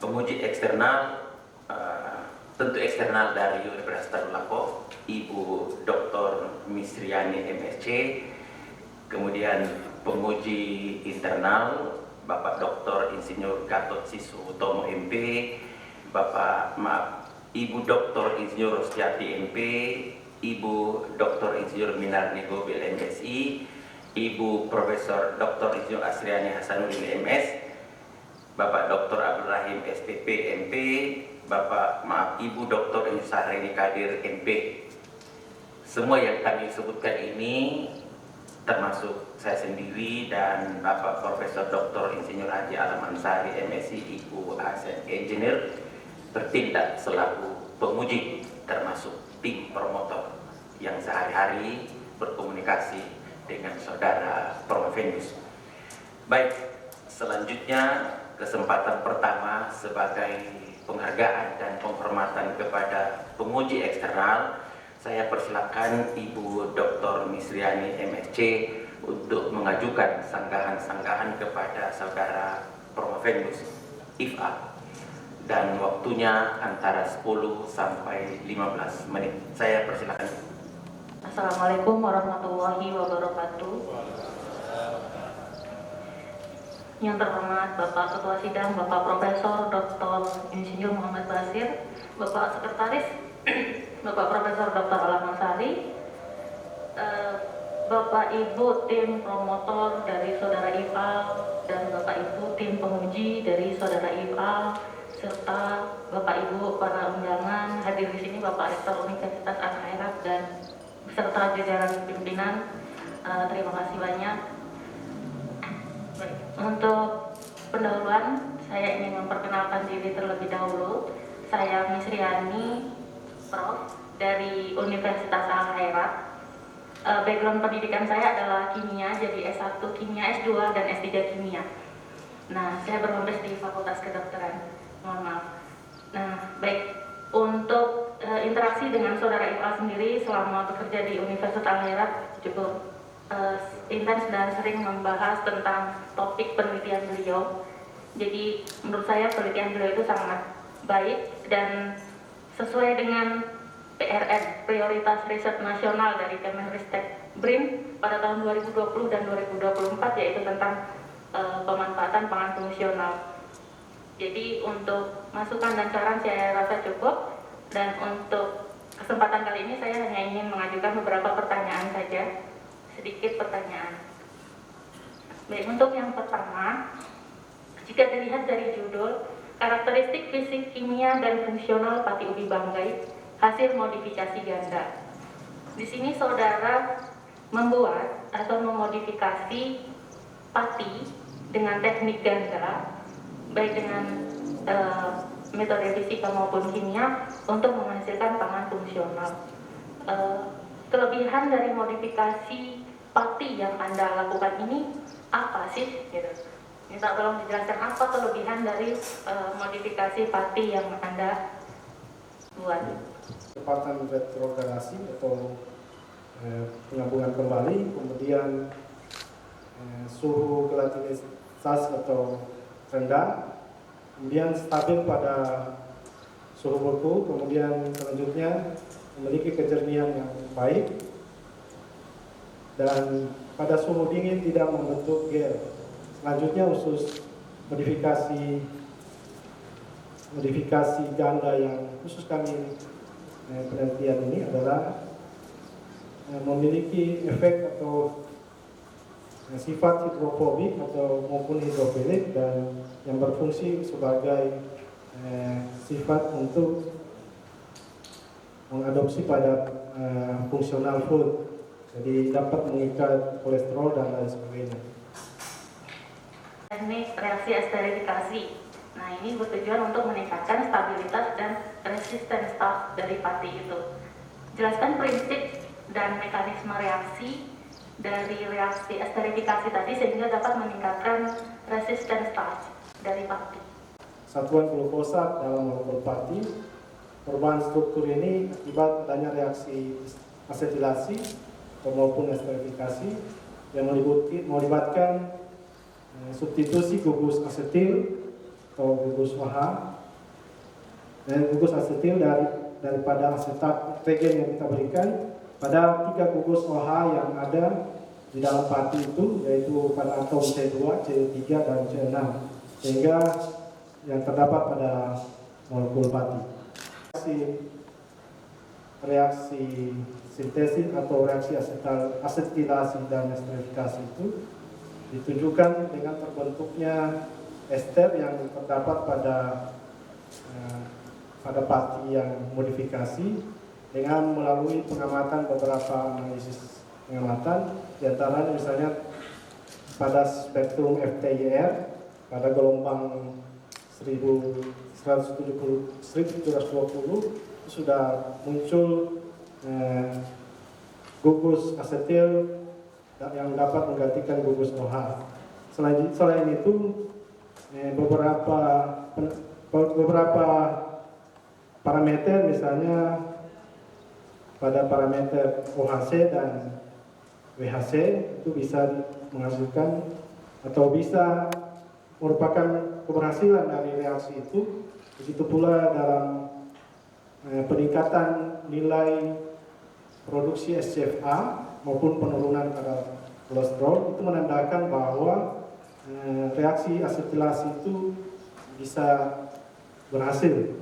penguji eksternal, tentu eksternal dari Universitas Darul Laqo, Ibu Dr. Misriani MSc, kemudian penguji internal Bapak Dr. Insinyur Gatot Sisutomo MP, Ibu Dr. Insinyur Rostiati MP, Ibu Dr. Insinyur Minarni Gobil MSI, Ibu Profesor Dr. Insinyur Asriani Hasanuddin MS, Bapak Dr. Abdul Rahim SPP MP, Ibu Dr. Insinyur Sahrini Kadir MP. Semua yang kami sebutkan ini, termasuk saya sendiri dan Bapak Profesor Dr. Insinyur Haji Alam Ansari MSI, Ibu Asn Engineer, bertindak selaku penguji, termasuk tim promotor yang sehari-hari berkomunikasi dengan Saudara Promovendus. Baik, selanjutnya kesempatan pertama sebagai penghargaan dan penghormatan kepada penguji eksternal, saya persilakan Ibu Dr. Misriani MSc untuk mengajukan sanggahan-sanggahan kepada Saudara Promovendus IFA, dan waktunya antara 10 sampai 15 menit. Saya persilakan. Assalamualaikum warahmatullahi wabarakatuh. Yang terhormat Bapak Ketua Sidang, Bapak Profesor Dr. Insinyur Muhammad Basir, Bapak Sekretaris, Bapak Profesor Dr. Alam Ansari, Bapak Ibu tim promotor dari Saudara IFA, dan Bapak Ibu tim penguji dari Saudara IFA, serta Bapak Ibu para undangan hadir di sini, Bapak Rektor Universitas Al-Khairat dan beserta jajaran pimpinan, terima kasih banyak. Baik, untuk pendahuluan saya ingin memperkenalkan diri terlebih dahulu. Saya Miss Riani, Prof dari Universitas Al-Khairat. Background pendidikan saya adalah kimia, jadi S1 kimia, S2 dan S3 kimia. Nah, saya berhomebase di Fakultas Kedokteran. Mohon maaf. Nah, baik, untuk interaksi dengan saudara Iqbal sendiri selama bekerja di Universitas Al-Khairat cukup intens dan sering membahas tentang topik penelitian beliau. Jadi menurut saya penelitian beliau itu sangat baik dan sesuai dengan PRN, Prioritas Riset Nasional dari Kemenristek BRIN pada tahun 2020 dan 2024, yaitu tentang pemanfaatan pangan fungsional. Jadi untuk masukan dan saran saya rasa cukup, dan untuk kesempatan kali ini saya hanya ingin mengajukan beberapa pertanyaan saja, sedikit pertanyaan. Baik, untuk yang pertama, jika dilihat dari judul karakteristik fisik, kimia, dan fungsional pati ubi banggai hasil modifikasi ganda. Di sini saudara membuat atau memodifikasi pati dengan teknik ganda, baik dengan metode fisika maupun kimia untuk menghasilkan pangan fungsional. Kelebihan dari modifikasi pati yang Anda lakukan ini apa sih? Gitu. Minta tolong dijelaskan apa kelebihan dari modifikasi pati yang Anda buat. Kecepatan retrogradasi atau penggabungan kembali, kemudian suhu volatilitas atau rendah, kemudian stabil pada suhu beku, kemudian selanjutnya memiliki kejernihan yang baik, dan pada suhu dingin tidak membentuk gel. Selanjutnya khusus modifikasi ganda yang khusus kami penelitian ini adalah memiliki efek atau sifat hidrofobik atau maupun hidrofilik, dan yang berfungsi sebagai sifat untuk mengadopsi pada fungsional food, jadi dapat mengikat kolesterol dan lain sebagainya. Teknik reaksi esterifikasi. Nah, ini bertujuan untuk meningkatkan stabilitas dan resisten staf dari pati itu. Jelaskan prinsip dan mekanisme reaksi dari reaksi esterifikasi tadi sehingga dapat meningkatkan resisten staf dari pati. Satuan glukosa dalam molekul pati, perubahan struktur ini akibat adanya reaksi asetilasi maupun esterifikasi yang melibatkan substitusi gugus asetil atau gugus OH, dan gugus asetil daripada asetat regen yang kita berikan pada 3 gugus OH yang ada di dalam pati itu, yaitu pada atom C2, C3, dan C6, sehingga yang terdapat pada molekul pati. Reaksi sintesis atau reaksi asetilasi dan esterifikasi itu ditunjukkan dengan terbentuknya ester yang terdapat pada pati yang modifikasi dengan melalui pengamatan beberapa analisis pengamatan, diantaranya misalnya pada spektrum FTIR pada gelombang 1720 sudah muncul gugus asetil yang dapat menggantikan gugus OH. Selain itu beberapa parameter, misalnya pada parameter OHC dan WHC itu bisa menghasilkan atau bisa merupakan keberhasilan dari reaksi itu. Begitu pula dalam peningkatan nilai produksi SCFA maupun penurunan kadar kolesterol, itu menandakan bahwa reaksi asetilasi itu bisa berhasil.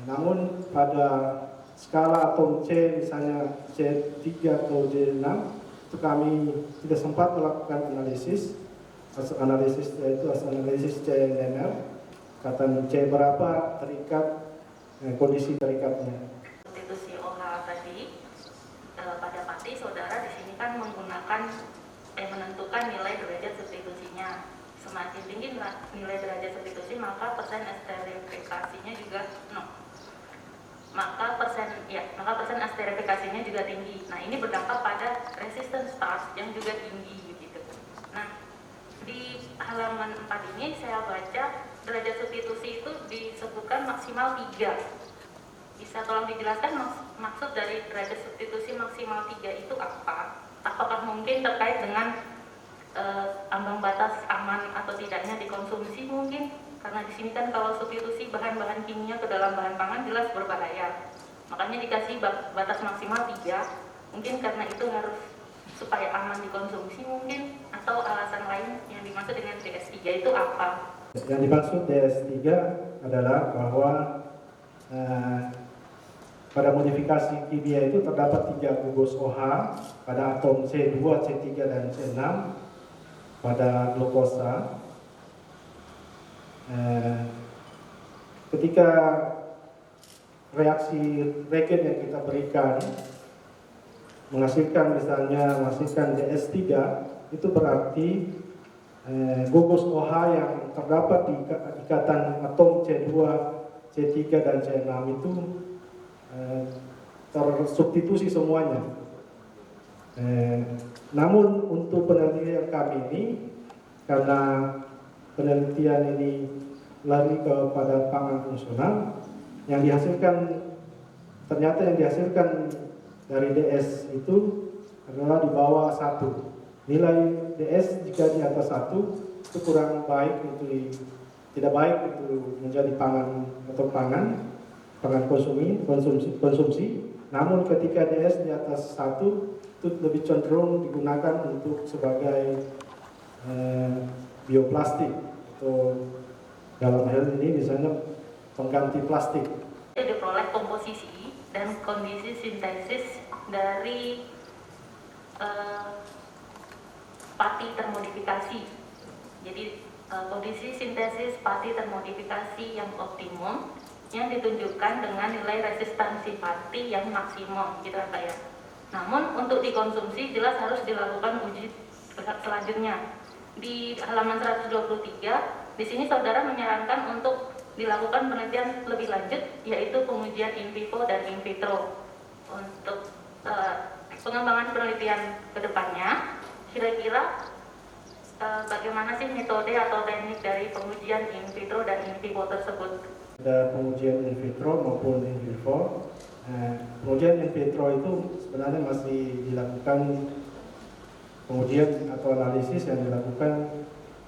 Namun pada skala atom C, misalnya C3 atau C6, itu kami tidak sempat melakukan analisis yaitu analisis CNMR, ikatan C berapa terikat, kondisi terikatnya. Substitusi OH tadi pada pati saudara di sini kan menentukan nilai derajat substitusinya. Semakin tinggi nilai derajat substitusi maka persen esterifikasinya juga maka persen esterifikasinya juga tinggi. Nah, ini berdampak pada resistance starch yang juga tinggi gitu. Nah, di halaman 4 ini saya baca derajat substitusi itu disebutkan maksimal 3. Bisa tolong dijelaskan maksud dari derajat substitusi maksimal 3 itu apa? Apakah mungkin terkait dengan ambang batas aman atau tidaknya dikonsumsi mungkin? Karena di sini kan kalau substitusi bahan-bahan kimia ke dalam bahan pangan jelas berbahaya. Makanya dikasih batas maksimal 3. Mungkin karena itu harus supaya aman dikonsumsi mungkin, atau alasan lain yang dimaksud dengan DS3 itu apa? Yang dimaksud DS3 adalah bahwa pada modifikasi kimia itu terdapat 3 gugus OH pada atom C2, C3, dan C6 pada glukosa. Ketika reaksi reagen yang kita berikan menghasilkan DS3, itu berarti gugus OH yang terdapat di ikatan atom C2, C3, dan C6 itu tersubstitusi semuanya. Namun untuk penelitian kami ini, karena penelitian ini lari kepada pangan fungsional, yang dihasilkan dari DS itu adalah di bawah 1. Nilai DS jika di atas 1 itu kurang baik tidak baik untuk menjadi pangan konsumsi. Namun ketika DS di atas 1 itu lebih cenderung digunakan untuk sebagai bioplastik, atau dalam hal ini misalnya pengganti plastik. Diperoleh komposisi dan kondisi sintesis dari pati termodifikasi. Jadi kondisi sintesis pati termodifikasi yang optimum yang ditunjukkan dengan nilai resistansi pati yang maksimum, gitu kan Pak ya. Namun untuk dikonsumsi jelas harus dilakukan uji selanjutnya. Di halaman 123, di sini saudara menyarankan untuk dilakukan penelitian lebih lanjut, yaitu pengujian in vivo dan in vitro. Untuk pengembangan penelitian ke depannya, kira-kira bagaimana sih metode atau teknik dari pengujian in vitro dan in vivo tersebut? Ada pengujian in vitro maupun in vivo. Pengujian in vitro itu sebenarnya masih dilakukan pengujian atau analisis yang dilakukan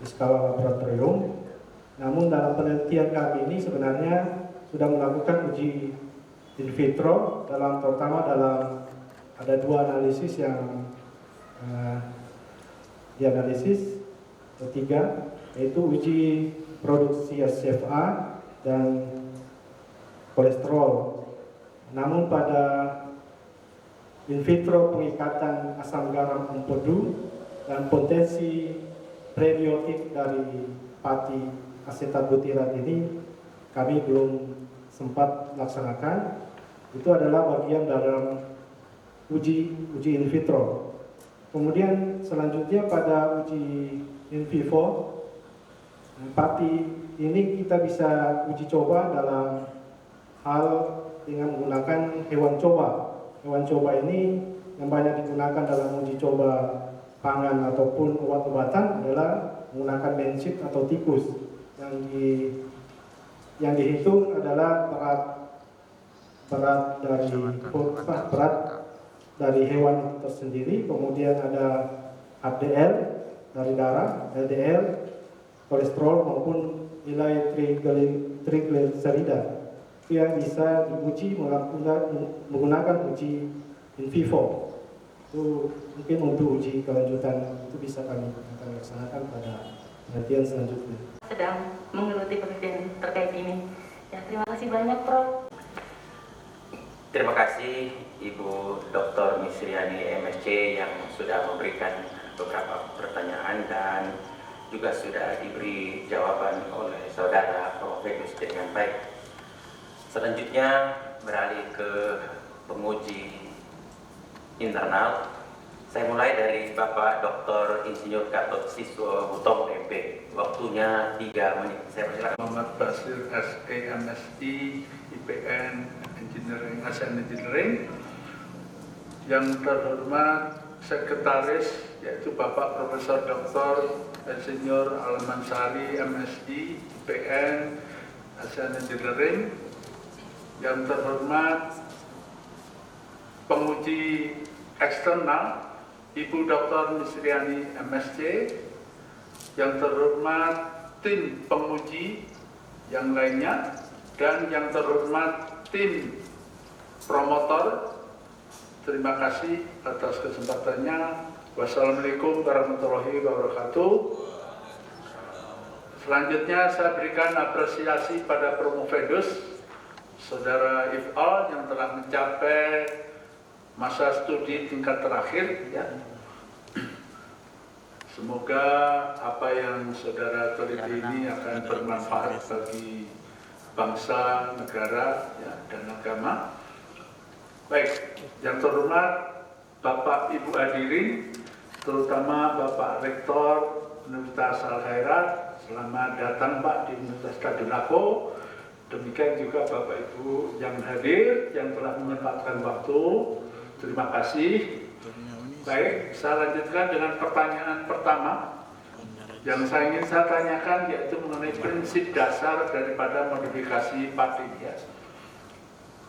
di skala laboratorium. Namun dalam penelitian kami ini sebenarnya sudah melakukan uji in vitro, terutama dalam ada 2 analisis yang dianalisis, atau 3, yaitu uji produksi SCFA dan kolesterol. Namun pada in vitro pengikatan asam garam empedu dan potensi prebiotik dari pati asetat butirat ini kami belum sempat laksanakan. Itu adalah bagian dalam uji in vitro. Kemudian selanjutnya pada uji in vivo, pati ini kita bisa uji coba dalam hal dengan menggunakan hewan coba. Hewan coba ini yang banyak digunakan dalam uji coba pangan ataupun obat-obatan adalah menggunakan mencit atau tikus. Yang dihitung adalah berat dari hewan itu tersendiri, kemudian ada HDL dari darah, LDL, kolesterol maupun nilai trigliserida. Itu yang bisa diuji menggunakan uji in vivo. Itu mungkin untuk uji kelanjutan itu bisa kami akan laksanakan pada penelitian selanjutnya. Sedang menggeluti penelitian terkait ini. Ya, terima kasih banyak, Prof. Terima kasih Ibu Dr. Misriani MSc yang sudah memberikan beberapa pertanyaan dan juga sudah diberi jawaban oleh Saudara Prof. Promovedus dengan baik. Selanjutnya beralih ke penguji internal. Saya mulai dari Bapak Dr. Insinyur Gatot Siswo Hutomo MP. Waktunya 3 menit. Saya persilakan. Muhammad Basir SE MSI IPN Engineering ASEAN Engineering. Yang terhormat Sekretaris yaitu Bapak Profesor Dr. Insinyur Alman Sari MSI IPN ASEAN Engineering. Yang terhormat penguji eksternal Ibu Dr. Misriani MSc, yang terhormat tim penguji yang lainnya, dan yang terhormat tim promotor. Terima kasih atas kesempatannya. Wassalamualaikum warahmatullahi wabarakatuh. Selanjutnya saya berikan apresiasi pada Promovedus, Saudara Ifal yang telah mencapai masa studi tingkat terakhir, ya. Semoga apa yang saudara teliti ini akan bermanfaat bagi bangsa, negara, ya, dan agama. Baik, yang terhormat Bapak Ibu hadirin, terutama Bapak Rektor Universitas Al-Khairat, selamat datang Pak di Universitas Tadulako. Demikian juga Bapak Ibu yang hadir, yang telah menyempatkan waktu. Terima kasih. Baik, saya lanjutkan dengan pertanyaan pertama. Yang ingin saya tanyakan yaitu mengenai prinsip dasar daripada modifikasi padi. Ya.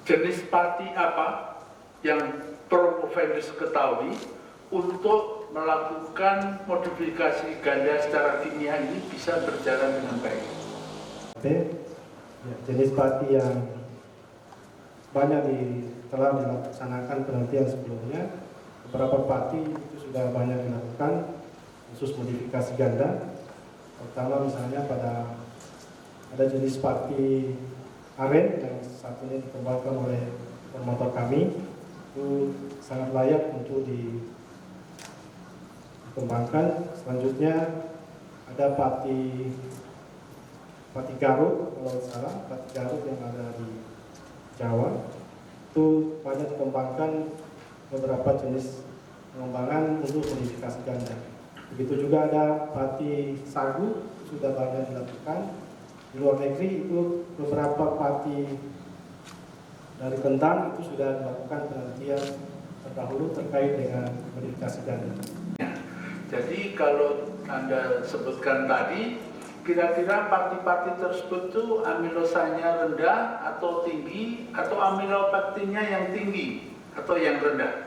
Jenis padi apa yang Promovedus ketahui untuk melakukan modifikasi ganda secara kimia ini bisa berjalan dengan baik? Jenis padi yang banyak telah dilaksanakan penelitian sebelumnya. Beberapa padi itu sudah banyak dilakukan khusus modifikasi ganda. Pertama misalnya ada jenis padi aren yang saat ini dikembangkan oleh promotor kami, itu sangat layak untuk dikembangkan. Selanjutnya ada padi Garut, kalau salah, padi Garut yang ada di Jawa, itu banyak dikembangkan beberapa jenis pengembangan untuk modifikasi ganda. Begitu juga ada padi sagu, sudah banyak dilakukan. Di luar negeri itu beberapa padi dari kentang itu sudah dilakukan penelitian terdahulu terkait dengan modifikasi ganda. Jadi kalau Anda sebutkan tadi, kira-kira padi-padi tersebut itu amilosanya rendah atau tinggi, atau amilopektinnya yang tinggi atau yang rendah?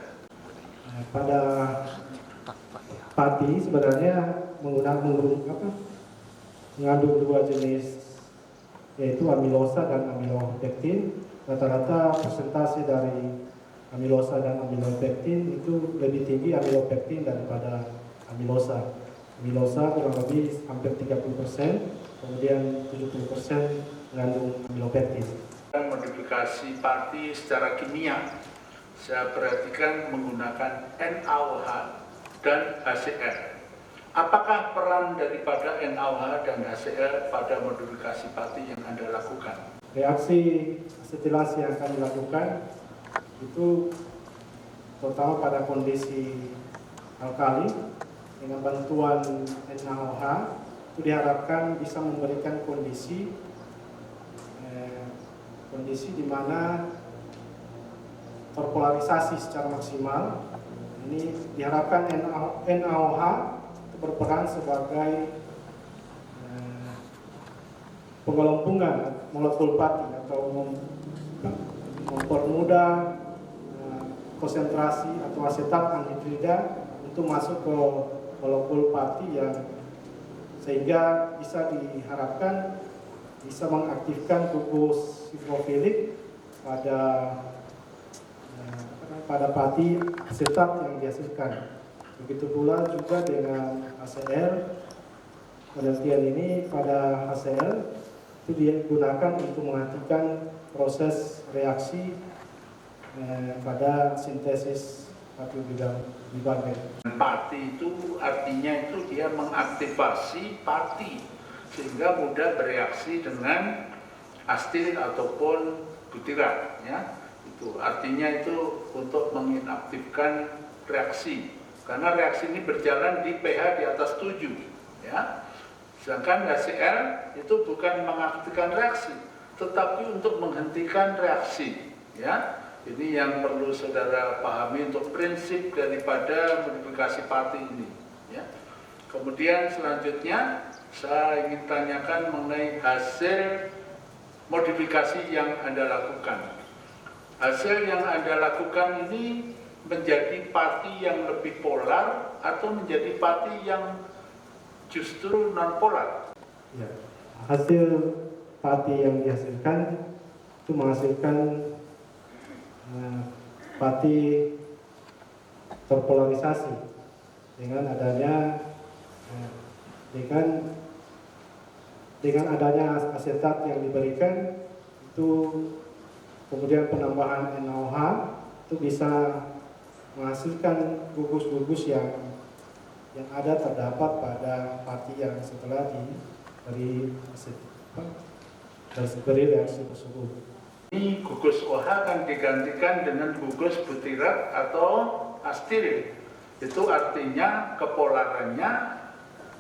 Pada padi sebenarnya mengandung dua jenis, yaitu amilosa dan amilopektin. Rata-rata persentase dari amilosa dan amilopektin itu lebih tinggi amilopektin daripada amilosa. Amilosa kurang lebih hampir 30%, kemudian 70% mengandung amilopektin. Modifikasi padi secara kimia, saya perhatikan menggunakan NaOH dan HCl. Apakah peran daripada NaOH dan HCl pada modifikasi padi yang Anda lakukan? Reaksi asetilasi yang akan dilakukan itu terutama pada kondisi alkali dengan bantuan NaOH itu diharapkan bisa memberikan kondisi di mana terpolarisasi secara maksimal. Ini diharapkan NaOH itu berperan sebagai penggelembungan molekul padi atau mempermudah konsentrasi atau asetat anhidrida untuk masuk ke molekul padi yang sehingga bisa diharapkan bisa mengaktifkan gugus hidrofilik pada padi asetat yang dihasilkan. Begitu pula juga dengan HCl. Penelitian ini pada HCl itu digunakan untuk menghentikan proses reaksi pada sintesis padi. Padi itu artinya itu dia mengaktifasi padi sehingga mudah bereaksi dengan astil ataupun butiran, ya. Itu artinya itu untuk menginaktifkan reaksi, karena reaksi ini berjalan di pH di atas 7, ya. Sedangkan HCl itu bukan mengaktifkan reaksi, tetapi untuk menghentikan reaksi, ya. Ini yang perlu saudara pahami untuk prinsip daripada modifikasi pati ini, ya. Kemudian selanjutnya saya ingin tanyakan mengenai hasil modifikasi yang Anda lakukan. Hasil yang Anda lakukan ini menjadi pati yang lebih polar atau menjadi pati yang justru non polar? Ya, hasil pati yang dihasilkan itu menghasilkan pati terpolarisasi dengan adanya dengan adanya asetat yang diberikan itu, kemudian penambahan NaOH itu bisa menghasilkan gugus-gugus yang ada terdapat pada pati yang setelah diberi reaksi tersebut. Ini gugus OH akan digantikan dengan gugus butirat atau astil. Itu artinya kepolarannya,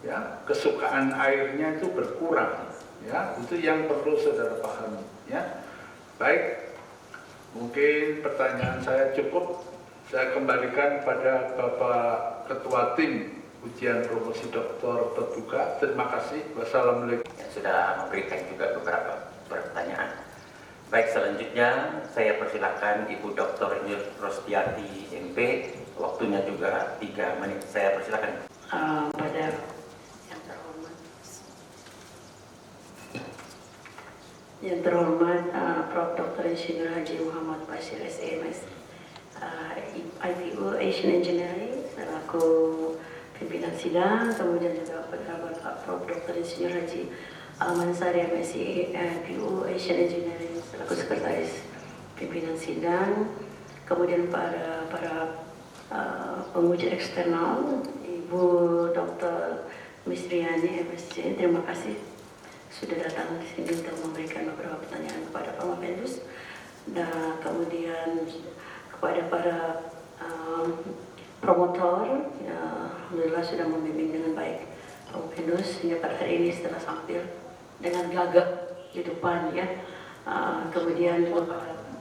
ya, kesukaan airnya itu berkurang, ya. Itu yang perlu saudara pahami, ya. Baik, mungkin pertanyaan saya cukup. Saya kembalikan pada Bapak Ketua Tim Ujian Promosi Doktor Terbuka. Terima kasih. Wassalamualaikum. Yang sudah memberikan juga beberapa pertanyaan. Baik, selanjutnya saya persilakan Ibu Dr. Rostiati MP. Waktunya juga 3 menit. Saya persilakan. Pada yang terhormat Prof. Dr. Insinyur Haji Muhammad Bashir SEMS, IPU Asian Engineering selaku pimpinan sidang, kemudian juga pejabat Prof. Dr. Insinyur Haji Al-Mansari MSc IPU Asian Engineering selaku sekretaris pimpinan sidang, kemudian para penguji eksternal Ibu Dr. Misriani MSc, terima kasih sudah datang di sini untuk memberikan beberapa pertanyaan kepada Pak Mapendus, dan kemudian kepada para promotor, ya, alhamdulillah sudah membimbing dengan baik Pak Mapendus hingga pada hari ini setelah tampil dengan gagah di depan, ya. Kemudian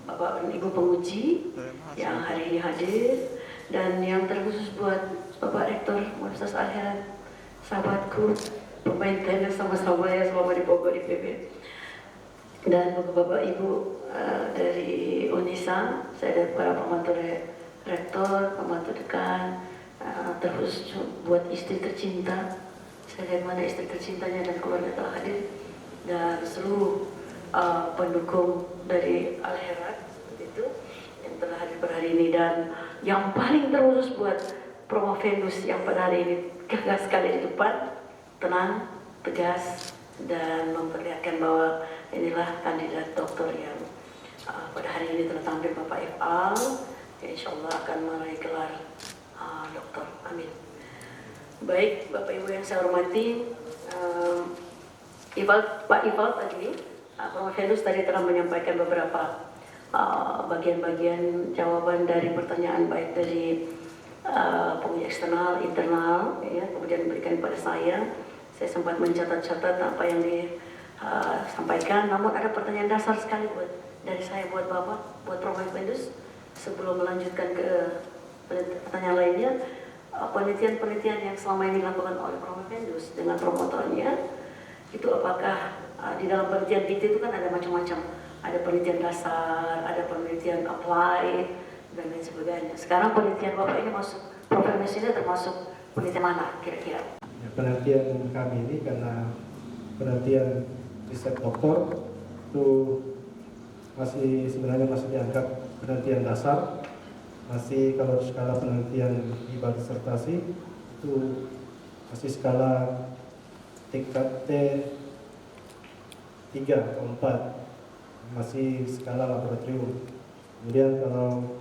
Bapak dan Ibu penguji yang hari ini hadir, dan yang terkhusus buat Bapak Rektor Universitas Al-Herat, sahabatku, pemain tenis sama-sama ya selama di Bogor IPB, dan Bapak Ibu dari UNISA, saya dan para pembantu rektor, pembantu dekan, terkhusus buat istri tercinta, saya lihat mana istri tercintanya dan keluarga telah hadir, dan seluruh pendukung dari Al-Herat itu yang telah hadir pada hari ini, dan yang paling terkhusus buat Prof. Mapendus yang pada hari ini gagah sekali di depan, tenang, tegas, dan memperlihatkan bahwa inilah kandidat doktor yang pada hari ini telah tampil, Bapak Ifal, yang insya Allah akan meraih gelar doktor. Amin. Baik, Bapak Ibu yang saya hormati, Pak Ifal tadi, Prof. Mapendus tadi telah menyampaikan beberapa bagian-bagian jawaban dari pertanyaan baik dari penguji eksternal, internal, ya, kemudian diberikan kepada saya. Saya sempat mencatat-catat apa yang disampaikan, namun ada pertanyaan dasar sekali dari saya buat Bapak, buat Prof. Mapendus, sebelum melanjutkan ke pertanyaan lainnya. Penelitian-penelitian yang selama ini dilakukan oleh Prof. Mapendus dengan promotornya, itu apakah di dalam penelitian itu kan ada macam-macam, ada penelitian dasar, ada penelitian applied, dan lain sebagainya. Sekarang penelitian Bapak ini masuk, Prof. Mapendus ini termasuk penelitian mana kira-kira? Ya, penelitian kami ini karena penelitian riset doktor itu sebenarnya masih dianggap penelitian dasar, masih kalau skala penelitian di bab disertasi itu masih skala tingkat T3 atau 4, masih skala laboratorium. Kemudian kalau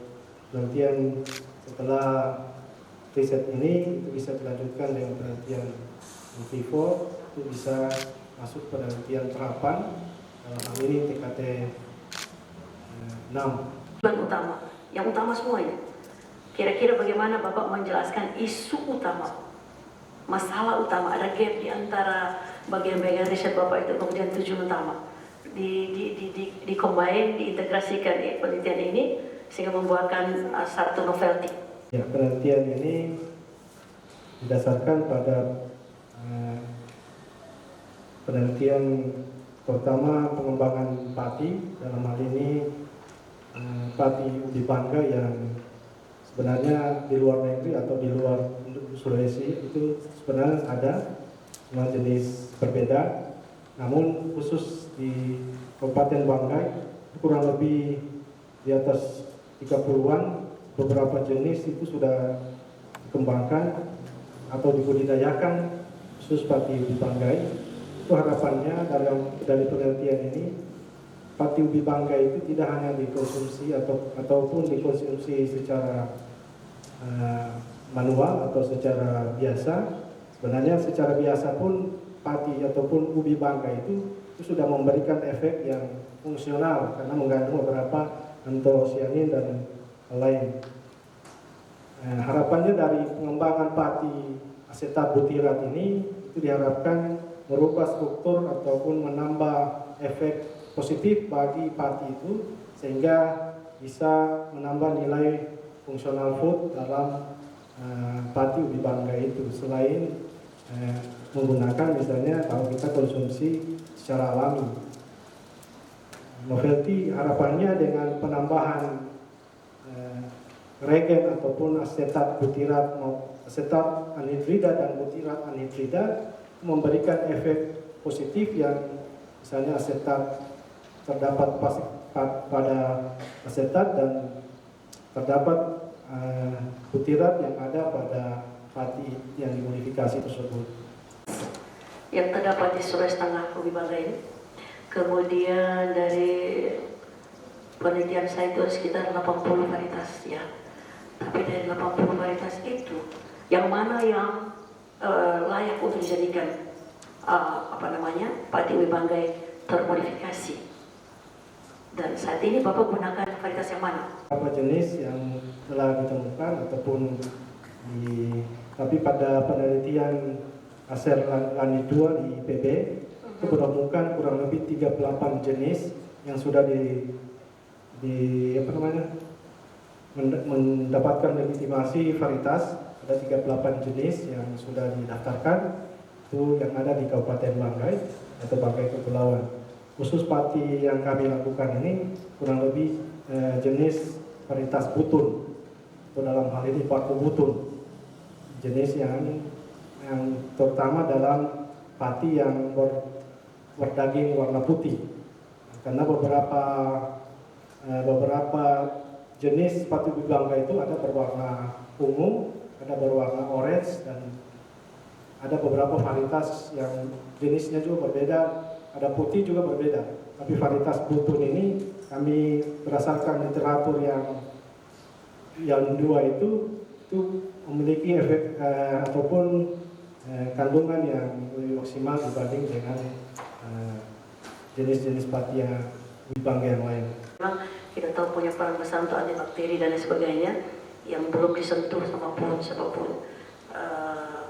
penelitian setelah riset ini itu bisa dilanjutkan dengan penelitian in vivo, itu bisa masuk penelitian terapan dalam hal ini TKT 6. Tujuan utama, yang utama semuanya. Kira-kira bagaimana Bapak menjelaskan isu utama, masalah utama, ada gap di antara bagian-bagian riset Bapak itu, kemudian tujuan utama di-combine, diintegrasikan penelitian ini sehingga membuahkan satu novelty. Ya, penelitian ini didasarkan pada penelitian terutama pengembangan padi, dalam hal ini padi ubi bangga yang sebenarnya di luar negeri atau di luar Sulawesi itu sebenarnya ada semua jenis berbeda, namun khusus di Kabupaten Banggai kurang lebih di atas 30-an beberapa jenis itu sudah dikembangkan atau dibudidayakan khusus padi ubi Banggai. Itu harapannya dari penelitian ini padi ubi Banggai itu tidak hanya dikonsumsi ataupun dikonsumsi secara manual atau secara biasa. Sebenarnya secara biasa pun padi ataupun ubi Banggai itu sudah memberikan efek yang fungsional karena mengandung beberapa antosianin dan lain. Harapannya dari pengembangan padi asetat butirat ini itu diharapkan merubah struktur ataupun menambah efek positif bagi padi itu sehingga bisa menambah nilai fungsional food dalam padi ubi Banggai itu, selain menggunakan misalnya kalau kita konsumsi secara alami. Novelty harapannya dengan penambahan regen ataupun asetat butirat, asetat anhidrida dan butirat anhidrida memberikan efek positif yang misalnya asetat terdapat pada asetat dan terdapat butirat yang ada pada padi yang dimodifikasi tersebut. Yang terdapat di Sulawesi Tengah ubi Banggai ini. Kemudian dari penelitian saya itu sekitar 80 varietas ya. Tapi dari 80 varietas itu yang mana yang layak untuk dijadikan padi ubi Banggai termodifikasi. Dan saat ini Bapak gunakan varietas yang mana? Beberapa jenis yang telah ditemukan ataupun tapi pada penelitian Aser Lanit 2 di IPB itu menemukan kurang lebih 38 jenis yang sudah mendapatkan legitimasi varietas. Ada 38 jenis yang sudah didaftarkan itu yang ada di Kabupaten Banggai atau Banggai Kepulauan. Khusus padi yang kami lakukan ini kurang lebih jenis varietas butun atau dalam hal ini paku butun, jenis yang terutama dalam padi yang berdaging warna putih, karena beberapa jenis padi ubi Banggai itu ada berwarna ungu, ada berwarna orange, dan ada beberapa varietas yang jenisnya juga berbeda, ada putih juga berbeda. Tapi varietas butun ini kami berdasarkan literatur yang dua itu memiliki efek ataupun kandungan yang lebih maksimal dibanding dengan jenis-jenis padi yang ubi Banggai yang lain. Memang kita tahu punya peran besar untuk antibakteri dan lain sebagainya yang belum disentuh sama siapapun.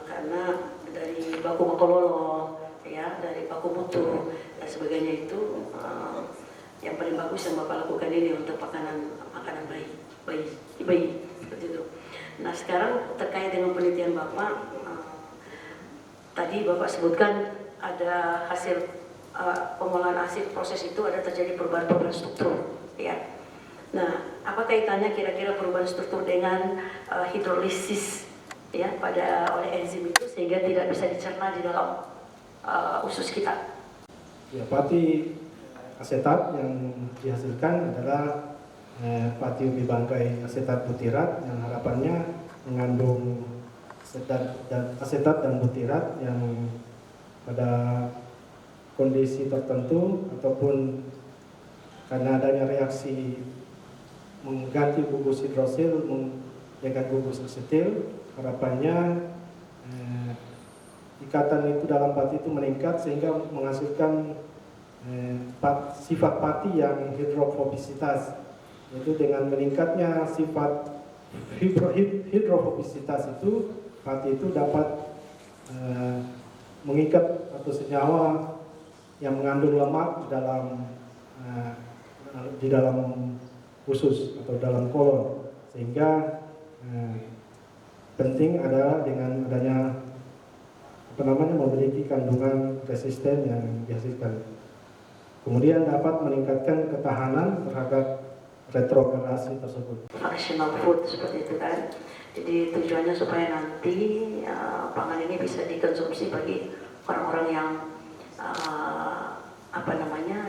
Karena dari baku makololo, ya, dari baku mutu dan sebagainya itu yang paling bagus yang Bapak lakukan ini untuk makanan bayi seperti itu. Nah, sekarang terkait dengan penelitian Bapak, tadi Bapak sebutkan ada hasil pengolahan asid, proses itu ada terjadi perubahan struktur, ya. Nah, apa kaitannya kira-kira perubahan struktur dengan hidrolisis, ya, oleh enzim itu sehingga tidak bisa dicerna di dalam usus kita? Ya, padi asetat yang dihasilkan adalah padi ubi Banggai asetat butirat yang harapannya mengandung asetat dan butirat yang pada kondisi tertentu ataupun karena adanya reaksi mengganti gugus hidrosil dengan gugus asetil, harapannya ikatan itu dalam padi itu meningkat sehingga menghasilkan sifat pati yang hidrofobisitas, yaitu dengan meningkatnya sifat hidrofobisitas itu, pati itu dapat mengikat atau senyawa yang mengandung lemak di dalam usus atau dalam kolon, sehingga penting adalah dengan adanya memiliki kandungan resisten yang dihasilkan. Kemudian dapat meningkatkan ketahanan terhadap retrogradasi tersebut. Functional food seperti itu kan. Jadi tujuannya supaya nanti pangan ini bisa dikonsumsi bagi orang-orang yang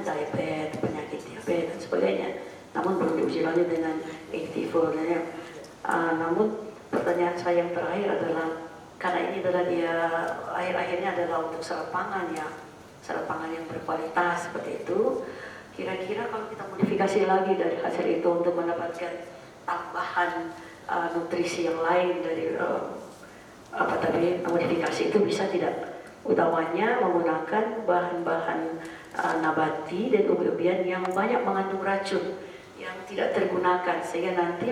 diabetes, penyakit diabetes dan sebagainya. Namun belum diuji lagi dengan fever. Namun pertanyaan saya yang terakhir adalah, karena ini adalah akhir-akhirnya adalah untuk syarat pangan yang berkualitas seperti itu. Kira-kira kalau kita modifikasi lagi dari hasil itu untuk mendapatkan tambahan nutrisi yang lain dari modifikasi itu bisa tidak? Utamanya menggunakan bahan-bahan nabati dan ubi-ubian yang banyak mengandung racun yang tidak tergunakan, sehingga nanti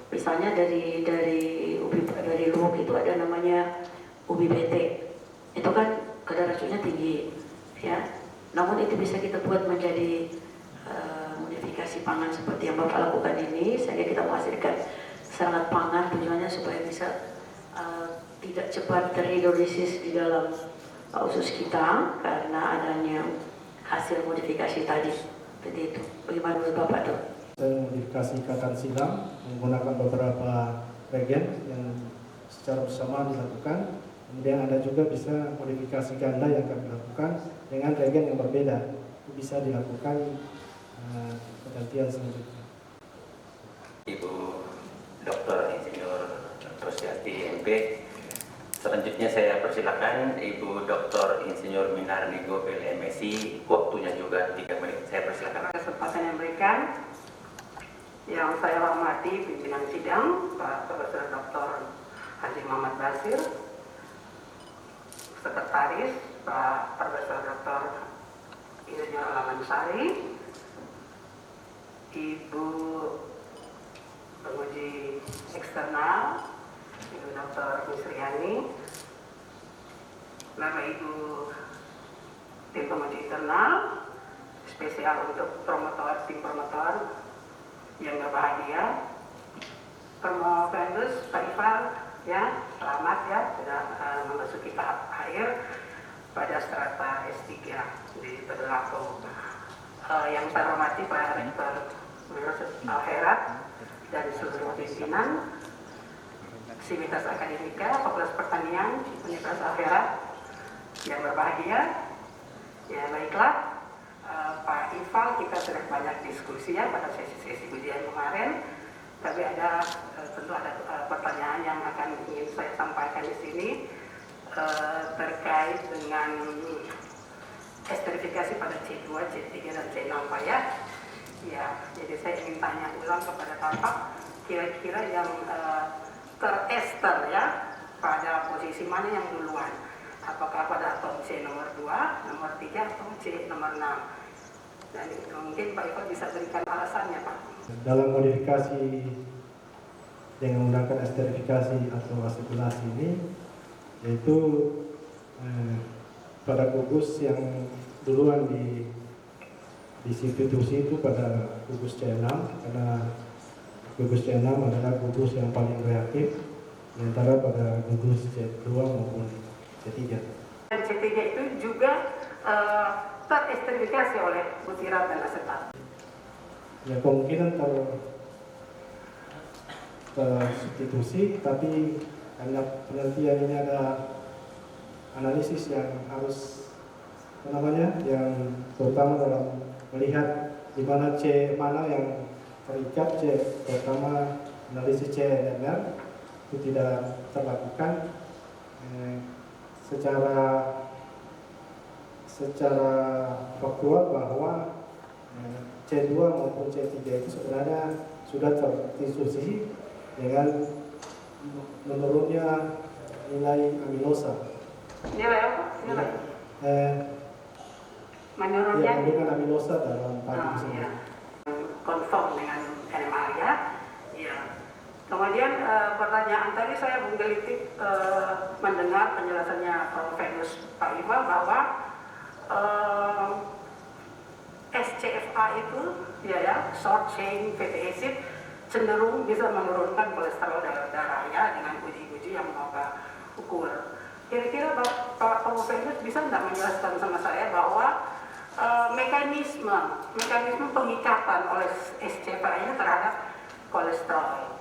misalnya dari lubuk itu ada namanya ubi bete, itu kan kadar racunnya tinggi, ya. Namun itu bisa kita buat menjadi modifikasi pangan seperti yang Bapak lakukan ini, sehingga kita menghasilkan serat pangan, tujuannya supaya bisa tidak cepat terhidrolisis di dalam usus kita karena adanya hasil modifikasi tadi. Jadi itu. Bagaimana menurut Bapak tuh? Modifikasi katan silam menggunakan beberapa regen yang secara bersamaan dilakukan. Kemudian ada juga bisa modifikasi ganda yang kami lakukan dengan regen yang berbeda. Itu bisa dilakukan pergantian selanjutnya. Ibu Dr. Insinyur Rosyati MP. Selanjutnya saya persilakan Ibu Dr. Insinyur Minardigo LMSI, waktunya juga 3 menit. Saya persilakan. Kesempatan yang diberikan, yang saya hormati pimpinan sidang Pak Profesor Dr. Haji Muhammad Basir, Sekretaris Pak Profesor Dr. Insinyur Alamansari, Ibu penguji eksternal Ibu Dr. Misriani, Bapak Ibu tim penguji internal, spesial untuk tim promotor yang berbahagia, Promovendus Pak Ifal, ya selamat ya sudah memasuki tahap akhir pada strata S3 di Tadulako. Yang saya hormati Pak Rektor Universitas Al-Herat dan seluruh pimpinan Sivitas Akademika, Fakultas Pertanian, Universitas Al-Herat yang berbahagia. Ya baiklah, Pak Ifal, kita sudah banyak diskusi ya pada sesi-sesi ujian kemarin, tapi tentu ada pertanyaan yang akan ingin saya sampaikan di sini terkait dengan esterifikasi pada C2, C3 dan C6 Pak ya. Ya, jadi saya ingin tanya ulang kepada Bapak, kira-kira yang terester ya pada posisi mana yang duluan, apakah pada atom C nomor 2, nomor 3 atau C nomor 6, dan mungkin Pak Ifal bisa berikan alasannya Pak. Dalam modifikasi dengan menggunakan esterifikasi atau asimilasi ini, yaitu pada gugus yang duluan disubstitusi itu pada gugus C6, karena gugus C6 adalah gugus yang paling reaktif antara pada gugus C2 maupun C3. Dan C3 itu juga teresterifikasi oleh butirat dan asetat. Ya kemungkinan tersubstitusi, tapi karena penelitian ini ada analisis yang harus yang terutama dalam melihat di mana C mana yang terikat, C terutama analisis CNR itu tidak terlakukan secara faktual bahwa C2 maupun C3 itu sebenarnya sudah terdiskusi dengan menurunnya nilai amilosa. Nilai apa? Nilai? menurunnya kandungan aminosa dalam padi tersebut. ya, konform dengan NMR ya. Ya. Kemudian pertanyaan tadi saya menggelitik mendengar penjelasannya Prof. Venus Pak Iqbal bahwa SCFA itu ya short chain fatty acid cenderung bisa menurunkan kolesterol dalam darah ya dengan uji-uji yang Bapak ukur. Kira-kira Pak Prof. Venus bisa nggak menjelaskan sama saya bahwa mekanisme pengikatan oleh SCFA ini terhadap kolesterol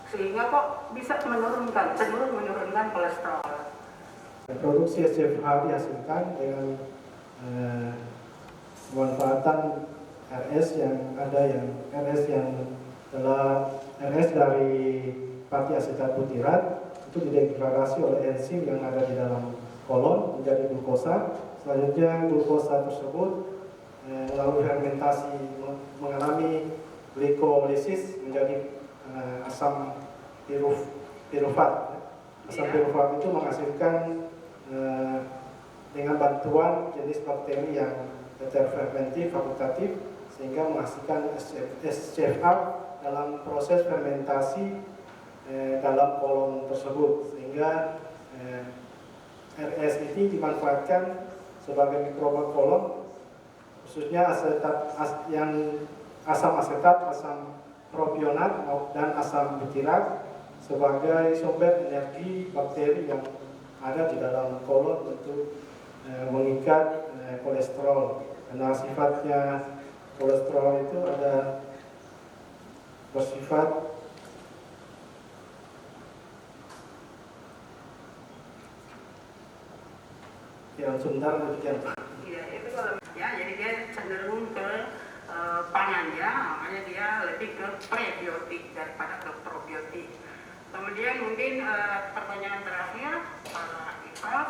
sehingga kok bisa cenderung menurunkan kolesterol. Produksi SCFA dihasilkan dengan pemanfaatan RS yang RS adalah RS dari pati asetat butirat itu didegradasi oleh enzim yang ada di dalam kolon menjadi glukosa. Selanjutnya glukosa tersebut lalu fermentasi mengalami glikolisis menjadi asam pirufat. Asam pirufat itu menghasilkan dengan bantuan jenis bakteri yang heterofermentif fakultatif sehingga menghasilkan SCFA dalam proses fermentasi dalam kolon tersebut, sehingga RS ini dimanfaatkan sebagai mikroba kolon, khususnya asam asetat, asam propionat dan asam butirat sebagai sumber energi bakteri yang ada di dalam kolon untuk mengikat kolesterol. Karena sifatnya kolesterol itu ada bersifat yang sebentar demikian Pak. Iya, itu kalau ya, jadi dia cenderung ke pangan ya, makanya dia lebih ke prebiotik daripada ke probiotik. Kemudian mungkin pertanyaan terakhir Pak Iqbal,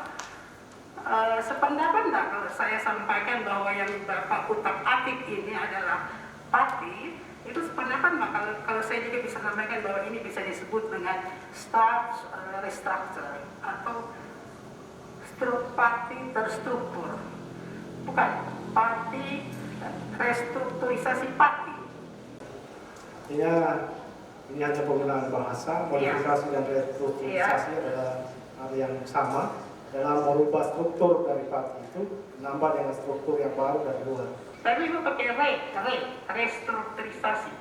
sependapat enggak kalau saya sampaikan bahwa yang Bapak utak-atik ini adalah pati, itu sependapat enggak kalau saya juga bisa sampaikan bahwa ini bisa disebut dengan starch restructure atau pati terstruktur, bukan pati restrukturisasi pati. Ya, ini hanya penggunaan bahasa. Modifikasi dan restrukturisasi adalah hal yang sama dalam merubah struktur dari pati itu, menambah dengan struktur yang baru dari luar. Tapi itu pakai restrukturisasi,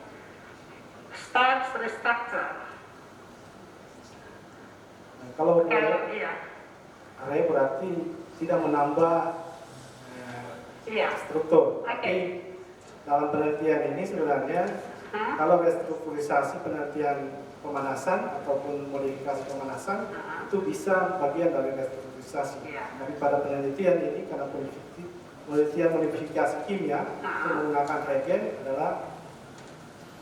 starch restructure. Nah, kalau array berarti tidak menambah struktur. Tapi dalam penelitian ini sebenarnya kalau restrukturisasi penelitian pemanasan ataupun modifikasi pemanasan itu bisa bagian dari restrukturisasi. Tapi pada penelitian ini karena penelitian modifikasi kimia yang menggunakan reagen adalah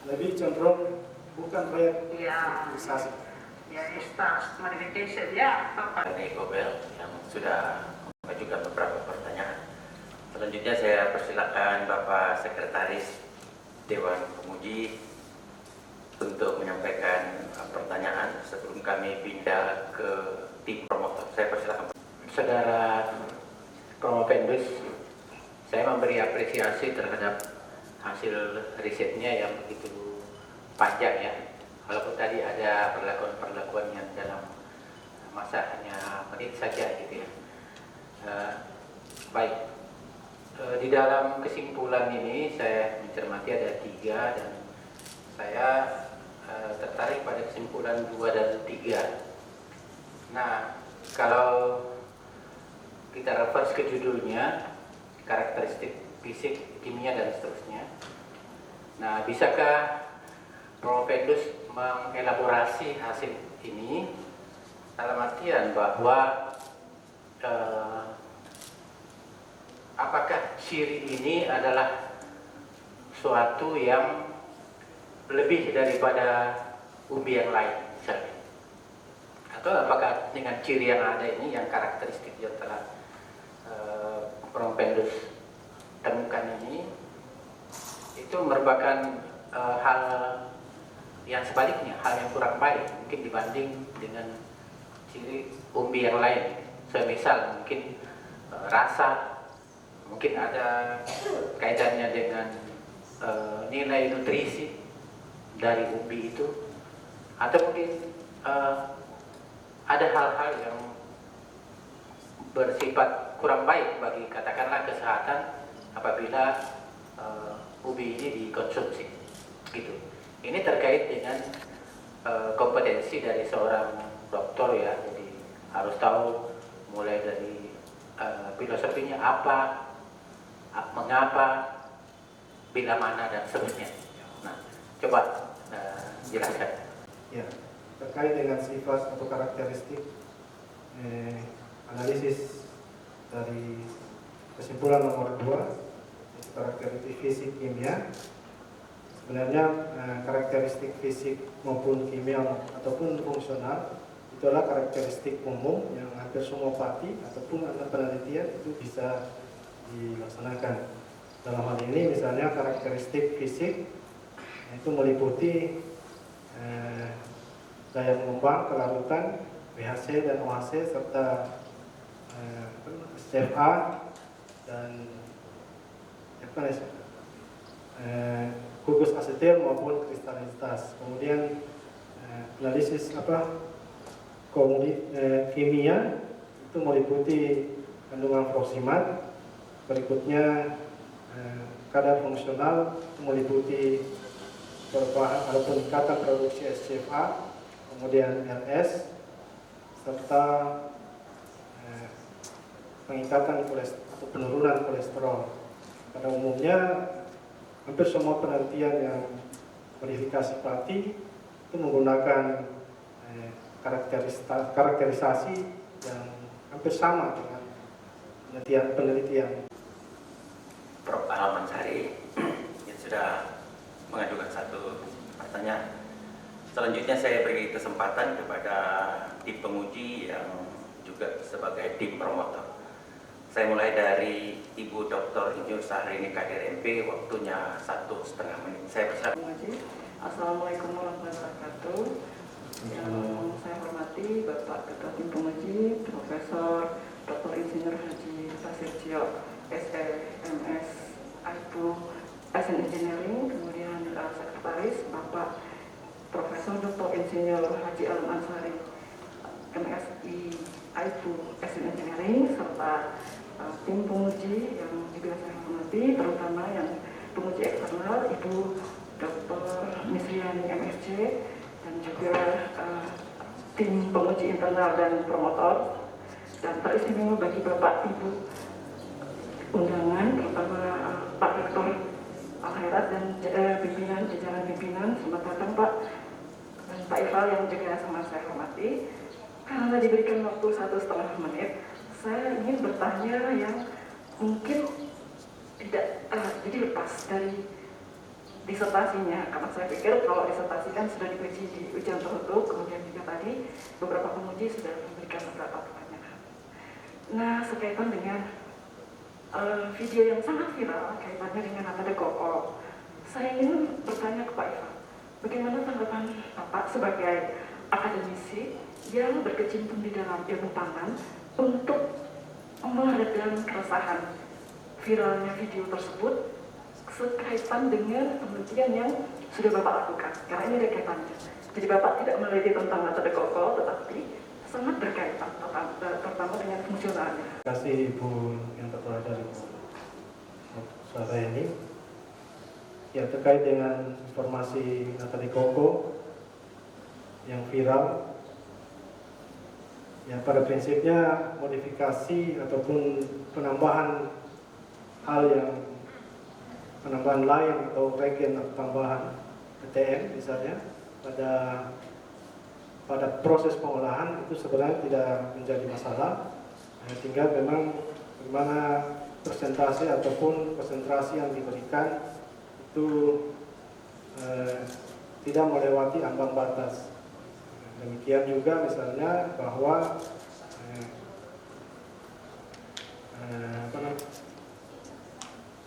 lebih cenderung bukan restrukturisasi. Ya, starch modification ya. Ini Gobel yang sudah mengajukan beberapa pertanyaan. Selanjutnya saya persilakan Bapak Sekretaris Dewan Penguji untuk menyampaikan pertanyaan sebelum kami pindah ke tim promotor. Saya persilakan. Saudara Prof. Venus, saya memberi apresiasi terhadap hasil risetnya yang begitu panjang ya. Walaupun tadi ada perlakuan yang dalam masa hanya menit saja gitu ya. Baik, di dalam kesimpulan ini saya mencermati ada 3 dan saya tertarik pada kesimpulan 2 dan 3. Nah, kalau kita reverse ke judulnya, karakteristik fisik, kimia dan seterusnya. Nah, bisakah Prof. Venus mengelaborasi hasil ini dalam artian bahwa apakah ciri ini adalah suatu yang lebih daripada umbi yang lain misalnya, atau apakah dengan ciri yang ada ini yang karakteristik yang telah Prof. Venus temukan ini itu merupakan hal yang sebaliknya, hal yang kurang baik mungkin dibanding dengan ciri umbi yang lain. Semisal mungkin rasa mungkin ada kaitannya dengan nilai nutrisi dari ubi itu, atau mungkin ada hal-hal yang bersifat kurang baik bagi katakanlah kesehatan apabila ubi ini dikonsumsi gitu. Ini terkait dengan kompetensi dari seorang dokter ya, jadi harus tahu mulai dari filosofinya apa, mengapa, bila mana, dan seterusnya. Nah, coba jelaskan. Ya, terkait dengan sifat atau karakteristik analisis dari kesimpulan nomor 2, karakteristik fisik kimia. Sebenarnya karakteristik fisik maupun kimia ataupun fungsional itulah karakteristik umum yang hampir semua pati ataupun penelitian itu bisa dilaksanakan. Dalam hal ini misalnya karakteristik fisik itu meliputi daya mengembang, kelarutan, BHC dan OHC serta CFA dan gugus asetil maupun kristalinitas. Kemudian analisis kimia itu meliputi kandungan proksimat. Berikutnya kadar fungsional meliputi peningkatan produksi SCFA, kemudian LS, serta peningkatan atau penurunan kolesterol. Pada umumnya hampir semua penelitian yang verifikasi pati itu menggunakan karakterisasi yang hampir sama dengan penelitian. Prof. Al-Mansari yang sudah mengajukan satu pertanyaan. Selanjutnya saya beri kesempatan kepada tim penguji yang juga sebagai tim promotor. Saya mulai dari Ibu Dr. Insinyur Syahrini Kadir MP, waktunya 1,5 menit. Saya persilakan. Assalamualaikum warahmatullahi wabarakatuh. Yang saya hormati Bapak Ketua Tim Penguji, Profesor Dr. Insinyur Haji Basir Cio, SLMS IPU SN Engineering, kemudian Sekretaris Bapak Profesor Dr. Insinyur Haji Al-Mansari, MSI IPU SN Engineering, serta tim penguji yang juga saya hormati, terutama yang penguji eksternal Ibu Dr. Misriani MSc, dan juga tim penguji internal dan promotor, dan teristimewa bagi Bapak Ibu undangan, terutama Pak Rektor Al-Khairat dan jajaran pimpinan. Selamat datang Pak, dan Pak Ifal yang juga sama saya hormati. Karena diberikan waktu 1,5 menit, saya ingin bertanya yang mungkin tidak jadi lepas dari disertasinya, karena saya pikir kalau disertasi kan sudah diuji di ujian tertutup, kemudian juga tadi beberapa penguji sudah memberikan beberapa pertanyaan. Nah, sekaitan dengan video yang sangat viral kaitannya dengan Nata de Coco, saya ingin bertanya ke Pak Ivan, bagaimana tanggapan Bapak sebagai akademisi yang berkecimpung di dalam ilmu pangan untuk meredam keresahan viralnya video tersebut sekaitan dengan penelitian yang sudah Bapak lakukan, karena ini ada kaitannya. Jadi Bapak tidak meneliti tentang Nata de Coco, tetapi sangat berkaitan terutama dengan fungsionalnya. Terima kasih Ibu yang tertua dari sore ini. Ya, terkait dengan informasi Nata de Coco yang viral, ya pada prinsipnya modifikasi ataupun penambahan lain atau regen atau tambahan PTM misalnya pada proses pengolahan itu sebenarnya tidak menjadi masalah. Tinggal memang bagaimana persentase ataupun konsentrasi yang diberikan itu tidak melewati ambang batas. Demikian juga misalnya bahwa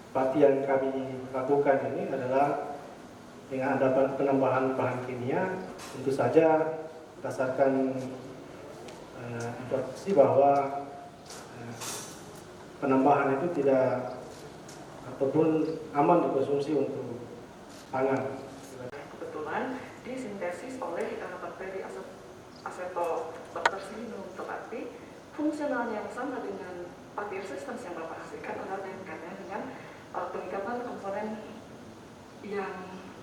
pati yang kami lakukan ini adalah dengan ada penambahan bahan kimia, tentu saja berdasarkan informasi bahwa penambahan itu tidak ataupun aman dikonsumsi untuk pangan. Kebetulan disintesis oleh bakteri acetobactersinum, tetapi fungsionalnya yang sama dengan pati resistance yang Bapak hasilkan adalah kaitannya dengan peningkatan komponen yang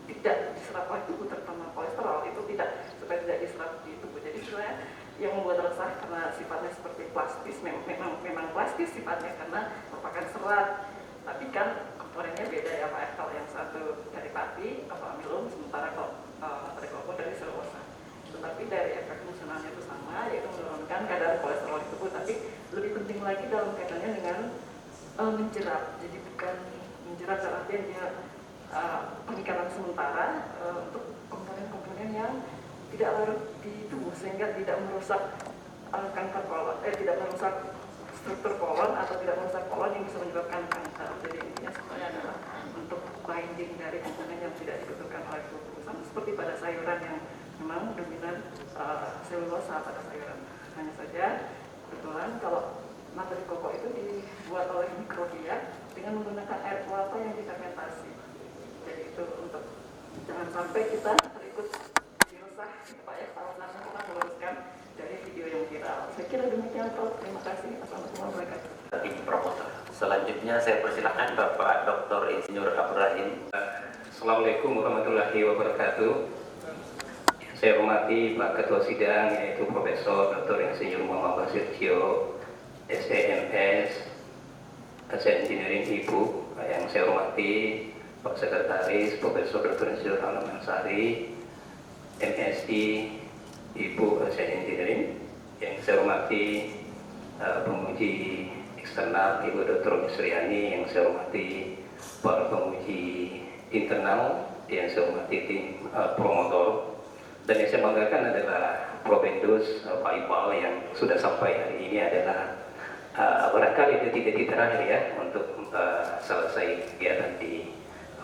tidak diserap oleh tubuh, terutama kolesterol itu supaya tidak diserap di tubuh. Jadi sebenarnya yang membuat resah karena sifatnya seperti plastis, memang plastis sifatnya karena merupakan serat, tapi kan komponennya beda ya Pak. Kalau yang satu dari pati atau amilum, sementara kalau triklopon dari selulosa. Tetapi dari efek fungsionalnya itu sama, yaitu menurunkan kadar kolesterol di tubuh. Tapi lebih penting lagi dalam kaitannya dengan menjerat. Jadi bukan menjerat dalam artinya peningkatan sementara untuk komponen-komponen yang tidak larut di tubuh sehingga tidak merusak kanker kolon, tidak merusak struktur kolon atau tidak merusak kolon yang bisa menyebabkan kanker. Jadi intinya sebenarnya adalah untuk binding dari komponen yang tidak dibutuhkan oleh tubuh. Sama seperti pada sayuran yang memang dominan selulosa pada sayuran. Hanya saja kebetulan kalau materi koko itu dibuat oleh mikrobia dengan menggunakan air kelapa yang difermentasi. Jadi itu untuk jangan sampai kita terikut dirusah supaya salah kita meluruskan dari video yang viral. Saya kira demikian Prof. Terima kasih. Assalamualaikum warahmatullahi wabarakatuh. Selanjutnya saya persilakan Bapak Dr. Insinyur Ibrahim. Assalamualaikum warahmatullahi wabarakatuh. Saya hormati Pak Ketua Sidang yaitu Profesor Dr. Insinyur Muhammad Basircio, SEMS, Engineering Ibu, yang saya hormati Pak Sekretaris Profesor Dr. Insinyur Hamam Ansari, MSI Ibu Engineering, yang saya hormati penguji eksternal Ibu Dr. Misriani, yang saya hormati para penguji internal, yang saya hormati tim promotor, dan yang saya banggakan adalah Propendus Pak Iqbal yang sudah sampai hari ini adalah barangkali detik-detik terakhir ya untuk selesai kegiatan di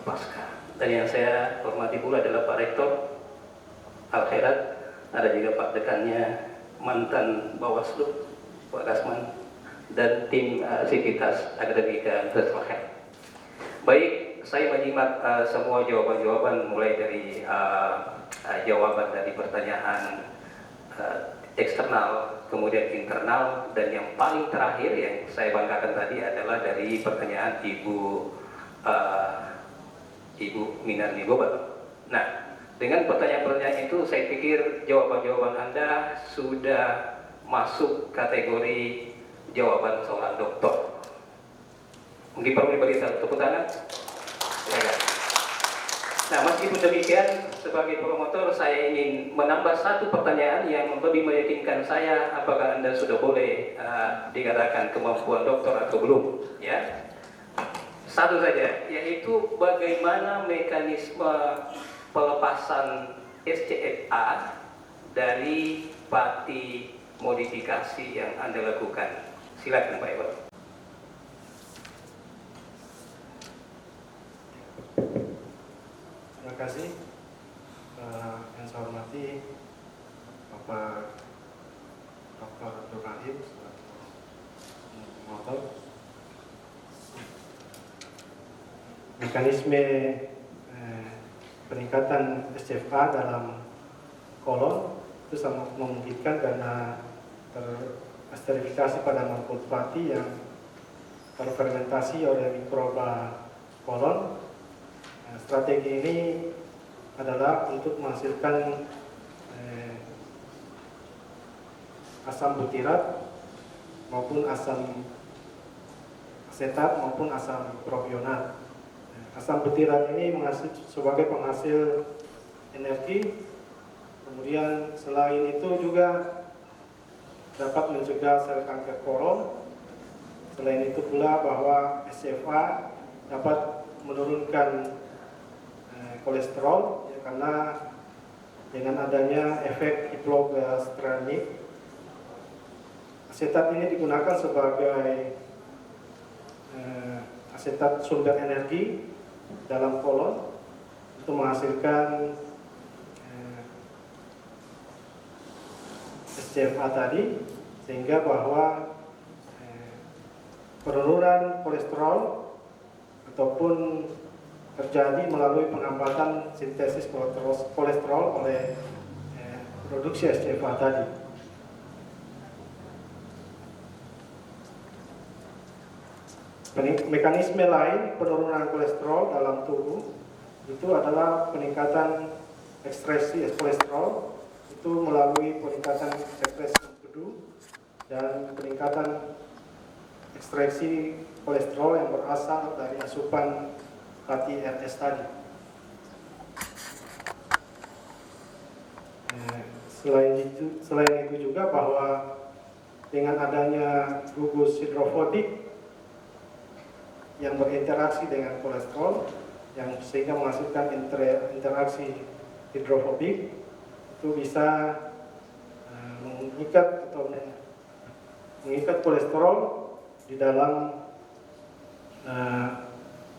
Pasca. Dan yang saya hormati pula adalah Pak Rektor Al-Khairat, ada juga Pak Dekannya, mantan Bawaslu Pak Kasman, dan tim Sivitas Akademika Al-Khairat. Baik, saya menyimak semua jawaban-jawaban mulai dari jawaban dari pertanyaan eksternal, kemudian internal, dan yang paling terakhir yang saya banggakan tadi adalah dari pertanyaan Ibu Minarni Gobat. Nah, dengan pertanyaan-pertanyaan itu saya pikir jawaban-jawaban Anda sudah masuk kategori jawaban seorang dokter. Mungkin perlu diberikan tepuk tangan. Ya. Nah, meskipun demikian, sebagai promotor saya ingin menambah satu pertanyaan yang lebih meyakinkan saya apakah Anda sudah boleh dikatakan kemampuan dokter atau belum, ya. Satu saja, yaitu bagaimana mekanisme pelepasan SCFA dari pati modifikasi yang Anda lakukan. Silakan Pak Ibu. Terima kasih. Yang saya hormati Bapak Dr. Abdul Rahim selaku promotor. Mekanisme peningkatan SCFA dalam kolon itu sangat memungkinkan karena teresterifikasi pada molekul pati yang terfermentasi oleh mikroba kolon. Strategi ini adalah untuk menghasilkan asam butirat maupun asam asetat maupun asam propionat. Asam butirat ini sebagai penghasil energi, kemudian selain itu juga dapat mencegah sel kanker kolon. Selain itu pula bahwa SCFA dapat menurunkan kolesterol ya, karena dengan adanya efek hipogastremik, asetat ini digunakan sebagai asetat sumber energi dalam kolon untuk menghasilkan SCFA tadi, sehingga bahwa penurunan kolesterol ataupun terjadi melalui penghambatan sintesis kolesterol oleh produksi SCFA tadi. Mekanisme lain penurunan kolesterol dalam tubuh itu adalah peningkatan ekspresi kolesterol itu melalui peningkatan ekspresi empedu dan peningkatan ekstraksi kolesterol yang berasal dari asupan fatty RS tadi. Selain itu juga bahwa dengan adanya gugus hidrofobik yang berinteraksi dengan kolesterol yang sehingga menghasilkan interaksi hidrofobik itu bisa mengikat kolesterol di dalam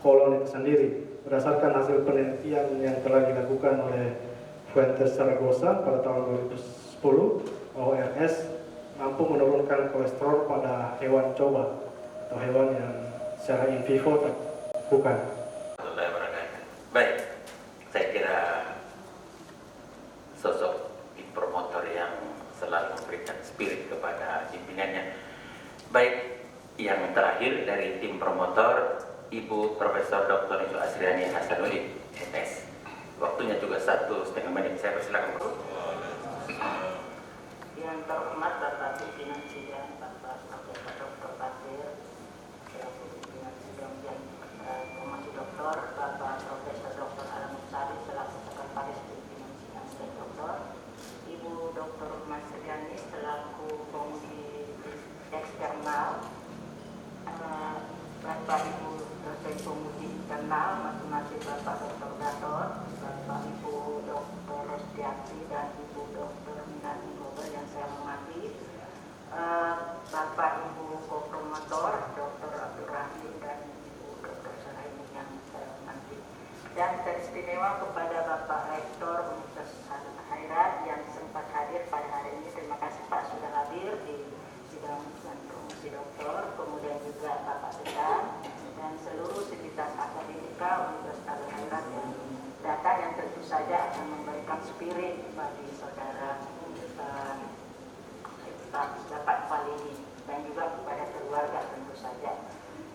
kolon itu sendiri. Berdasarkan hasil penelitian yang telah dilakukan oleh Fuentes Zaragoza pada tahun 2010, bahwa RS mampu menurunkan kolesterol pada hewan coba atau hewan yang secara in vivo bukan. Baik, saya kira sosok tim promotor yang selalu memberikan spirit kepada pimpinannya. Baik, yang terakhir dari tim promotor, Ibu Profesor Dr. Ibu Asriani Hasanuddin, MS. Waktunya juga 1,5 menit. Saya persilakan. Yang terhormat Bapak Pimpinan Sidang, Bapak Profesor Dr. Basir, Pimpinan Sidang yang Promosi Doktor, Bapak Profesor Dr. Alam Sari selaku Sekretaris Pimpinan Sidang dan Doktor, Ibu Dr. Mas Riani selaku Komisi Eksternal, Bapak Ibu dosen Komisi Internal, masing-masing Bapak Dr. Gatot, Bapak Ibu Dr. Rostiati dan Ibu Dr. Minani Gobel yang saya hormati, Bapak Ibu Kopromotor, Dr. Abdul Rahim dan Ibu Dr. Saraini yang saya hormati, dan teristimewa kepada Bapak Rektor Universitas Al-Khairat yang sempat hadir pada hari ini. Terima kasih Pak sudah hadir di sidang dan promosi doktor, kemudian juga Bapak Sedang dan seluruh sivitas akademika Universitas Al-Khairat yang datang, yang tentu saja akan memberikan spirit bagi saudara dapat kali ini, dan juga kepada keluarga tentu saja.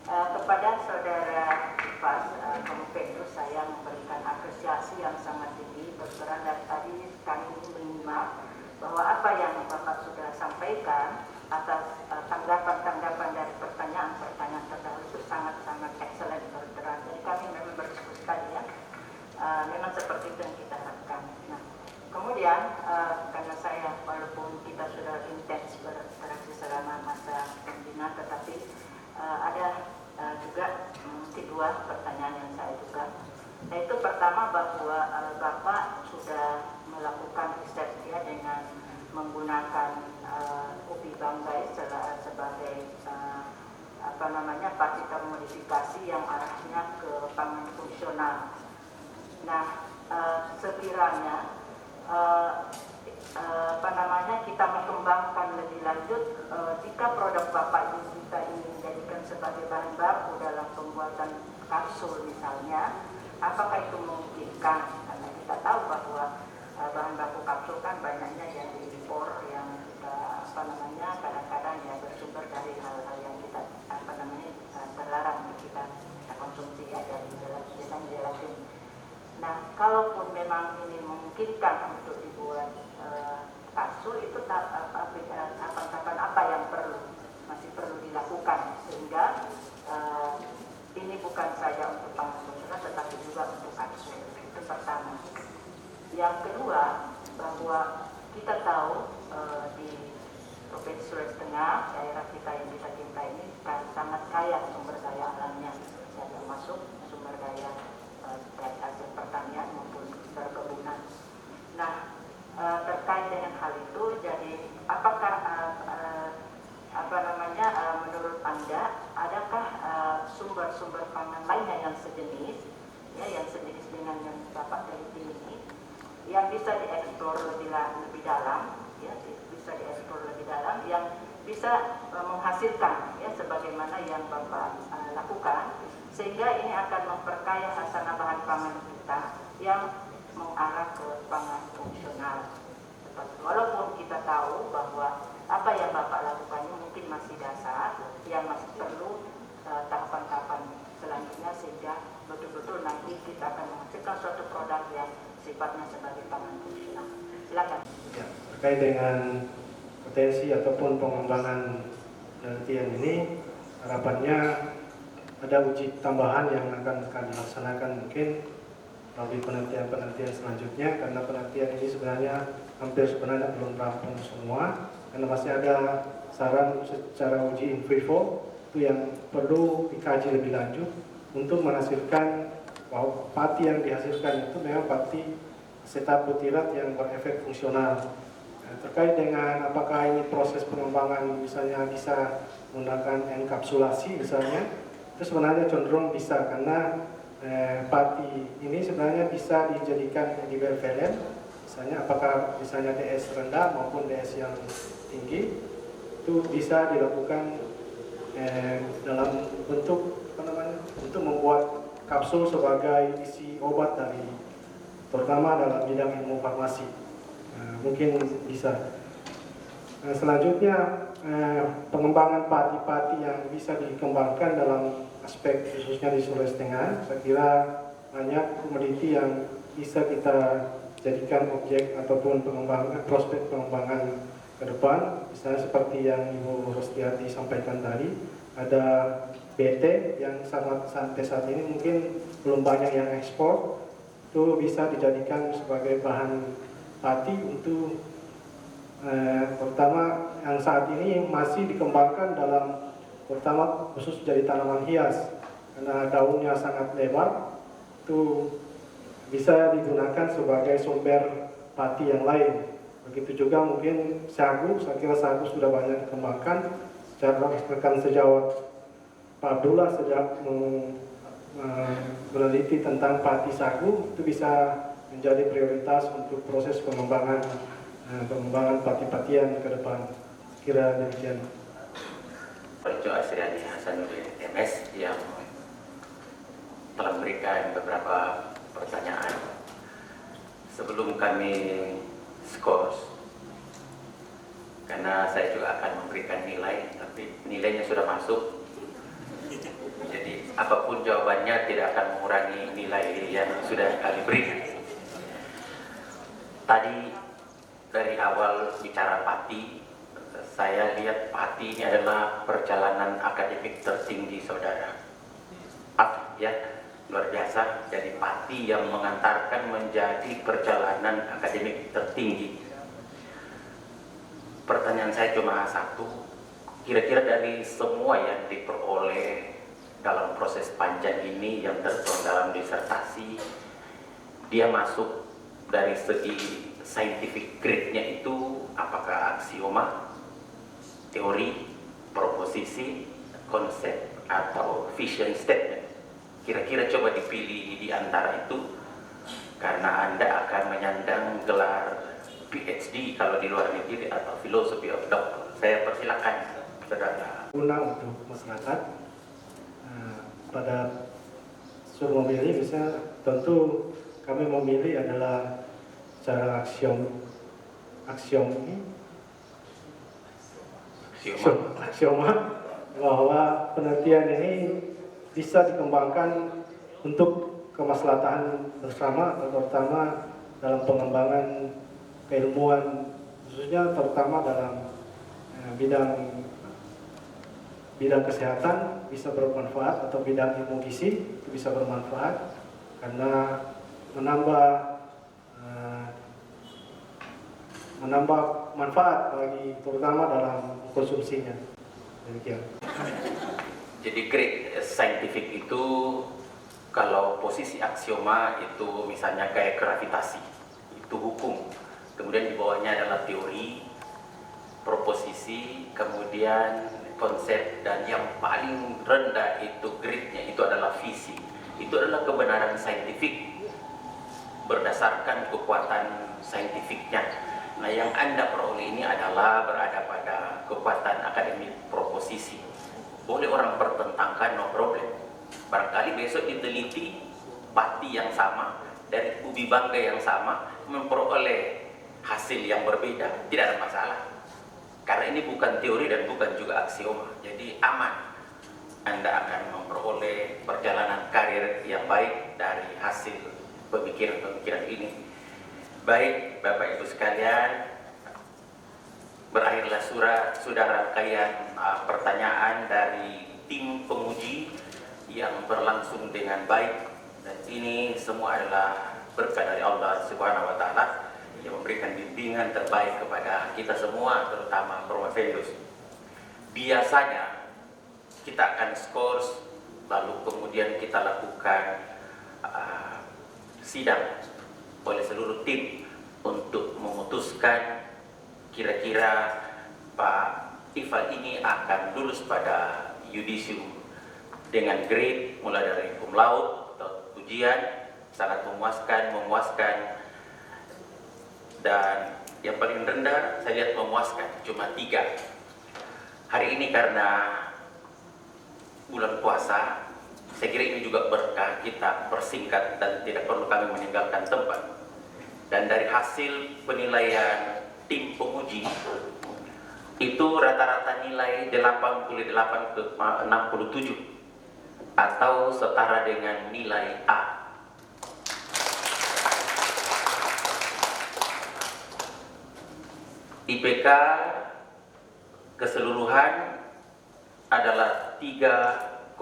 Kepada saudara Ifas Kompendus, saya memberikan apresiasi yang sangat tinggi. Berperan dari tadi kami menyimak bahwa apa yang Bapak sudah sampaikan atas tanggapan-tanggapan dari pertanyaan-pertanyaan terdahulu itu sangat-sangat excellent, berperan. Jadi kami memang berdiskusi tadi ya, memang seperti itu yang kita harapkan. Nah, kemudian karena saya walaupun kita sudah intens berinteraksi selama masa pembinaan, tetapi ada juga dua pertanyaan yang saya ajukan. Yaitu pertama bahwa Bapak sudah melakukan riset ya dengan menggunakan ubi banggai sebagai partikel modifikasi yang arahnya ke pangan fungsional. Nah, sekiranya kita mengembangkan lebih lanjut, jika produk Bapak ini kita ingin jadikan sebagai bahan baku dalam pembuatan kapsul misalnya, apakah itu memungkinkan? Karena kita tahu bahwa bahan baku kapsul kan banyaknya yang diimpor, yang kita kadang-kadang ya bersumber dari hal-hal yang kita terlarang kita konsumsi ya, dari gelatin. Nah, kalaupun memang ini memungkinkan untuk dibuat kapsul, itu tahapan apa yang masih perlu dilakukan sehingga ini bukan saja untuk pangan fungsional tetapi juga untuk kapsul. Itu pertama. Yang kedua, bahwa kita tahu di Provinsi Sulawesi Tengah, daerah kita yang kita cinta ini sangat kaya sumber daya alamnya, termasuk sumber daya baik hasil pertanian maupun perkebunan. Nah, terkait dengan hal itu, jadi apakah menurut Anda adakah sumber-sumber pangan lainnya yang sejenis, ya, yang sejenis dengan yang Bapak teliti ini, yang bisa dieksplor lebih dalam, ya, bisa dieksplor lebih dalam, yang bisa menghasilkan ya, sebagaimana yang Bapak lakukan, sehingga ini akan memperkaya hasanah bahan pangan kita yang mengarah ke pangan fungsional. Walaupun kita tahu bahwa apa yang Bapak lakukan ini mungkin masih dasar, yang masih perlu tahapan-tahapan selanjutnya, sehingga betul-betul nanti kita akan menghasilkan suatu produk yang sifatnya sebagai pangan fungsional. Silakan. Ya, terkait dengan potensi ataupun pengembangan penelitian ini, harapannya ada uji tambahan yang akan kami laksanakan mungkin melalui penelitian-penelitian selanjutnya, karena penelitian ini sebenarnya sebenarnya belum rampung semua, karena masih ada saran secara uji in vivo itu yang perlu dikaji lebih lanjut untuk menghasilkan bahwa pati yang dihasilkan itu memang pati asetat butirat yang berefek fungsional. Terkait dengan apakah ini proses pengembangan misalnya bisa menggunakan enkapsulasi misalnya, itu sebenarnya cenderung bisa, karena pati ini sebenarnya bisa dijadikan divervelen, misalnya apakah misalnya DS rendah maupun DS yang tinggi, itu bisa dilakukan dalam bentuk untuk membuat kapsul sebagai isi obat dari, terutama dalam bidang ilmu farmasi. Mungkin bisa. Selanjutnya pengembangan pati-pati yang bisa dikembangkan dalam aspek khususnya di Sulawesi Tengah, saya kira banyak komoditi yang bisa kita jadikan objek ataupun pengembangan, prospek pengembangan ke depan. Misalnya seperti yang Ibu Rostiati sampaikan tadi, ada BT yang sampai saat ini mungkin belum banyak yang ekspor, itu bisa dijadikan sebagai bahan pati untuk terutama yang saat ini masih dikembangkan dalam, terutama khusus jadi tanaman hias, karena daunnya sangat lebar, itu bisa digunakan sebagai sumber pati yang lain. Begitu juga mungkin sagu, saya kira sagu sudah banyak dikembangkan. Secara rekan sejawat Pak Abdullah sejak meneliti tentang pati sagu, itu bisa menjadi prioritas untuk proses pengembangan pati-patian ke depan. Kira demikian. Pak Asriani Hasanuddin MS yang telah memberikan beberapa pertanyaan. Sebelum kami skors, karena saya juga akan memberikan nilai, tapi nilainya sudah masuk, jadi apapun jawabannya tidak akan mengurangi nilai yang sudah kami berikan. Tadi dari awal bicara pati, saya lihat pati ini adalah perjalanan akademik tertinggi saudara. Pati ya, luar biasa. Jadi pati yang mengantarkan menjadi perjalanan akademik tertinggi. Pertanyaan saya cuma satu, kira-kira dari semua yang diperoleh dalam proses panjang ini yang tertuang dalam disertasi, dia masuk dari segi scientific grade-nya itu apakah aksioma, teori, proposisi, konsep, atau vision statement? Kira-kira coba dipilih di antara itu, karena Anda akan menyandang gelar PhD kalau di luar negeri atau philosophy of doctor. Saya persilakan saudara. Guna untuk masyarakat pada suruh memilih, misalnya tentu kami memilih adalah secara aksioma bahwa penelitian ini bisa dikembangkan untuk kemaslahatan bersama, terutama dalam pengembangan keilmuan, khususnya terutama dalam bidang kesehatan bisa bermanfaat, atau bidang ilmu gizi itu bisa bermanfaat karena menambah manfaat bagi, terutama dalam konsumsinya. Demikian. Jadi grade scientific itu kalau posisi aksioma itu misalnya kayak gravitasi, itu hukum. Kemudian di bawahnya adalah teori, proposisi, kemudian konsep, dan yang paling rendah itu grade-nya itu adalah visi. Itu adalah kebenaran saintifik berdasarkan kekuatan saintifiknya. Nah, yang Anda peroleh ini adalah berada pada kekuatan akademik proposisi. boleh orang pertentangkan, no problem. Barangkali besok diteliti pati yang sama dari ubi bangga yang sama memperoleh hasil yang berbeda, tidak ada masalah. Karena ini bukan teori dan bukan juga aksioma, jadi aman. Anda akan memperoleh perjalanan karir yang baik dari hasil pemikiran-pemikiran ini. Baik, Bapak Ibu sekalian, berakhirlah sudah rangkaian pertanyaan dari tim penguji yang berlangsung dengan baik, dan ini semua adalah berkat dari Allah Subhanahu wa Ta'ala yang memberikan bimbingan terbaik kepada kita semua, terutama Profesor. Biasanya kita akan skors, lalu kemudian kita lakukan sidang oleh seluruh tim untuk memutuskan kira-kira Pak Ifal ini akan lulus pada yudisium dengan grade mulai dari cum laude atau ujian sangat memuaskan, dan yang paling rendah saya lihat memuaskan cuma 3. Hari ini karena bulan puasa, saya kira ini juga berkah, kita persingkat dan tidak perlu kami meninggalkan tempat. Dan dari hasil penilaian tim penguji itu rata-rata nilai 88 ke 67 atau setara dengan nilai A. IPK keseluruhan adalah 3,98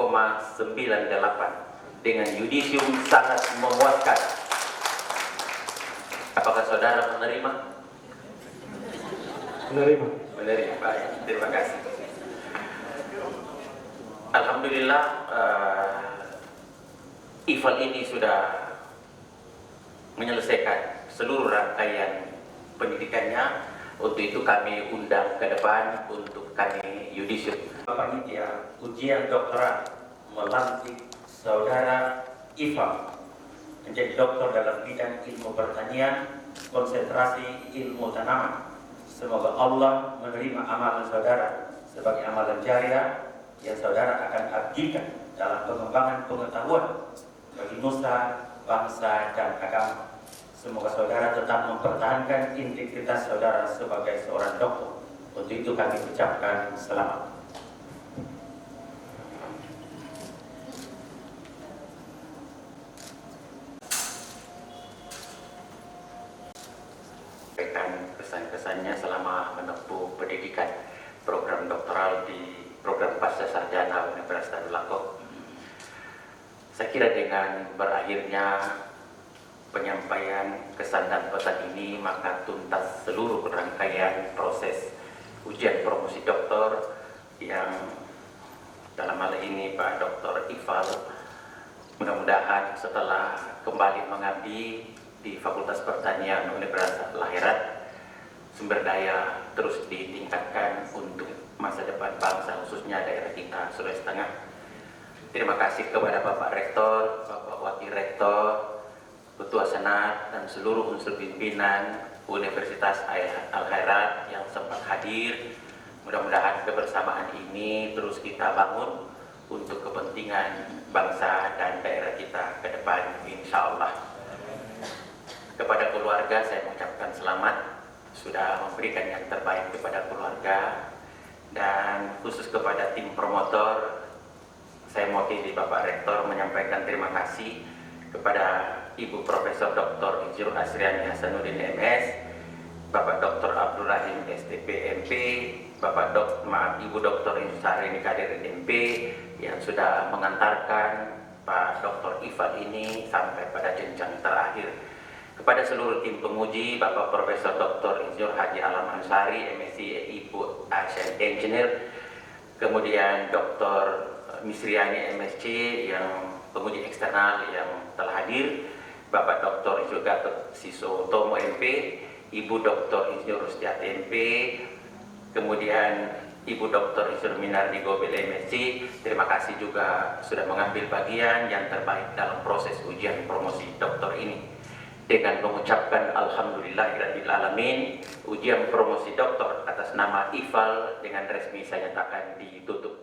dengan yudisium sangat memuaskan. Apakah saudara menerima? Menerima. Menerima, baik. Terima kasih. Alhamdulillah, Ifal ini sudah menyelesaikan seluruh rangkaian pendidikannya. Untuk itu kami undang ke depan untuk kami yudisium. Panitia ujian doktoral melantik saudara Ifal menjadi doktor dalam bidang ilmu pertanian, konsentrasi ilmu tanaman. Semoga Allah menerima amalan saudara sebagai amalan jariah yang saudara akan abdikan dalam pengembangan pengetahuan bagi nusa, bangsa, dan agama. Semoga saudara tetap mempertahankan integritas saudara sebagai seorang dokter. Untuk itu kami ucapkan selamat. Kesan-kesannya selama menempuh pendidikan program doktoral di program pasca sarjana Universitas Lampung. Saya kira dengan berakhirnya penyampaian kesan dan pesan ini, maka tuntas seluruh rangkaian proses ujian promosi doktor yang dalam hal ini Pak Dr. Ifal mudah-mudahan setelah kembali mengabdi di Fakultas Pertanian Universitas Al-Akhirat, sumber daya terus ditingkatkan untuk masa depan bangsa, khususnya daerah kita Sulawesi Tengah. Terima kasih kepada Bapak Rektor, Bapak Wakil Rektor, Ketua Senat, dan seluruh unsur pimpinan Universitas Al-Akhirat yang sempat hadir. Mudah-mudahan kebersamaan ini terus kita bangun untuk kepentingan bangsa dan daerah kita ke depan, insya Allah. Kepada keluarga saya mengucapkan selamat, sudah memberikan yang terbaik kepada keluarga, dan khusus kepada tim promotor, saya mewakili Bapak Rektor menyampaikan terima kasih kepada Ibu Profesor Dr. Insinyur Asriani Hasanuddin MS, Bapak Dr. Abdul Rahim STP MP, Ibu Dr. Insinyur Sarini Kadir MP yang sudah mengantarkan Pak Dr. Ifal ini sampai pada jenjang terakhir. Kepada seluruh tim penguji, Bapak Profesor Dr. Insinyur Haji Alam Ansari, MSc Ibu Asian Engineer, kemudian Dr. Misriani MSc yang penguji eksternal yang telah hadir, Bapak Dr. Insinyur Gatot Siso Tomo MP, Ibu Dr. Insinyur Rustiati MP, kemudian Ibu Dr. Insinyur Minardi Gobel MSc. Terima kasih juga sudah mengambil bagian yang terbaik dalam proses ujian promosi doktor ini. Dengan mengucapkan Alhamdulillahirabbil alamin, ujian promosi doktor atas nama Ifal dengan resmi saya nyatakan ditutup.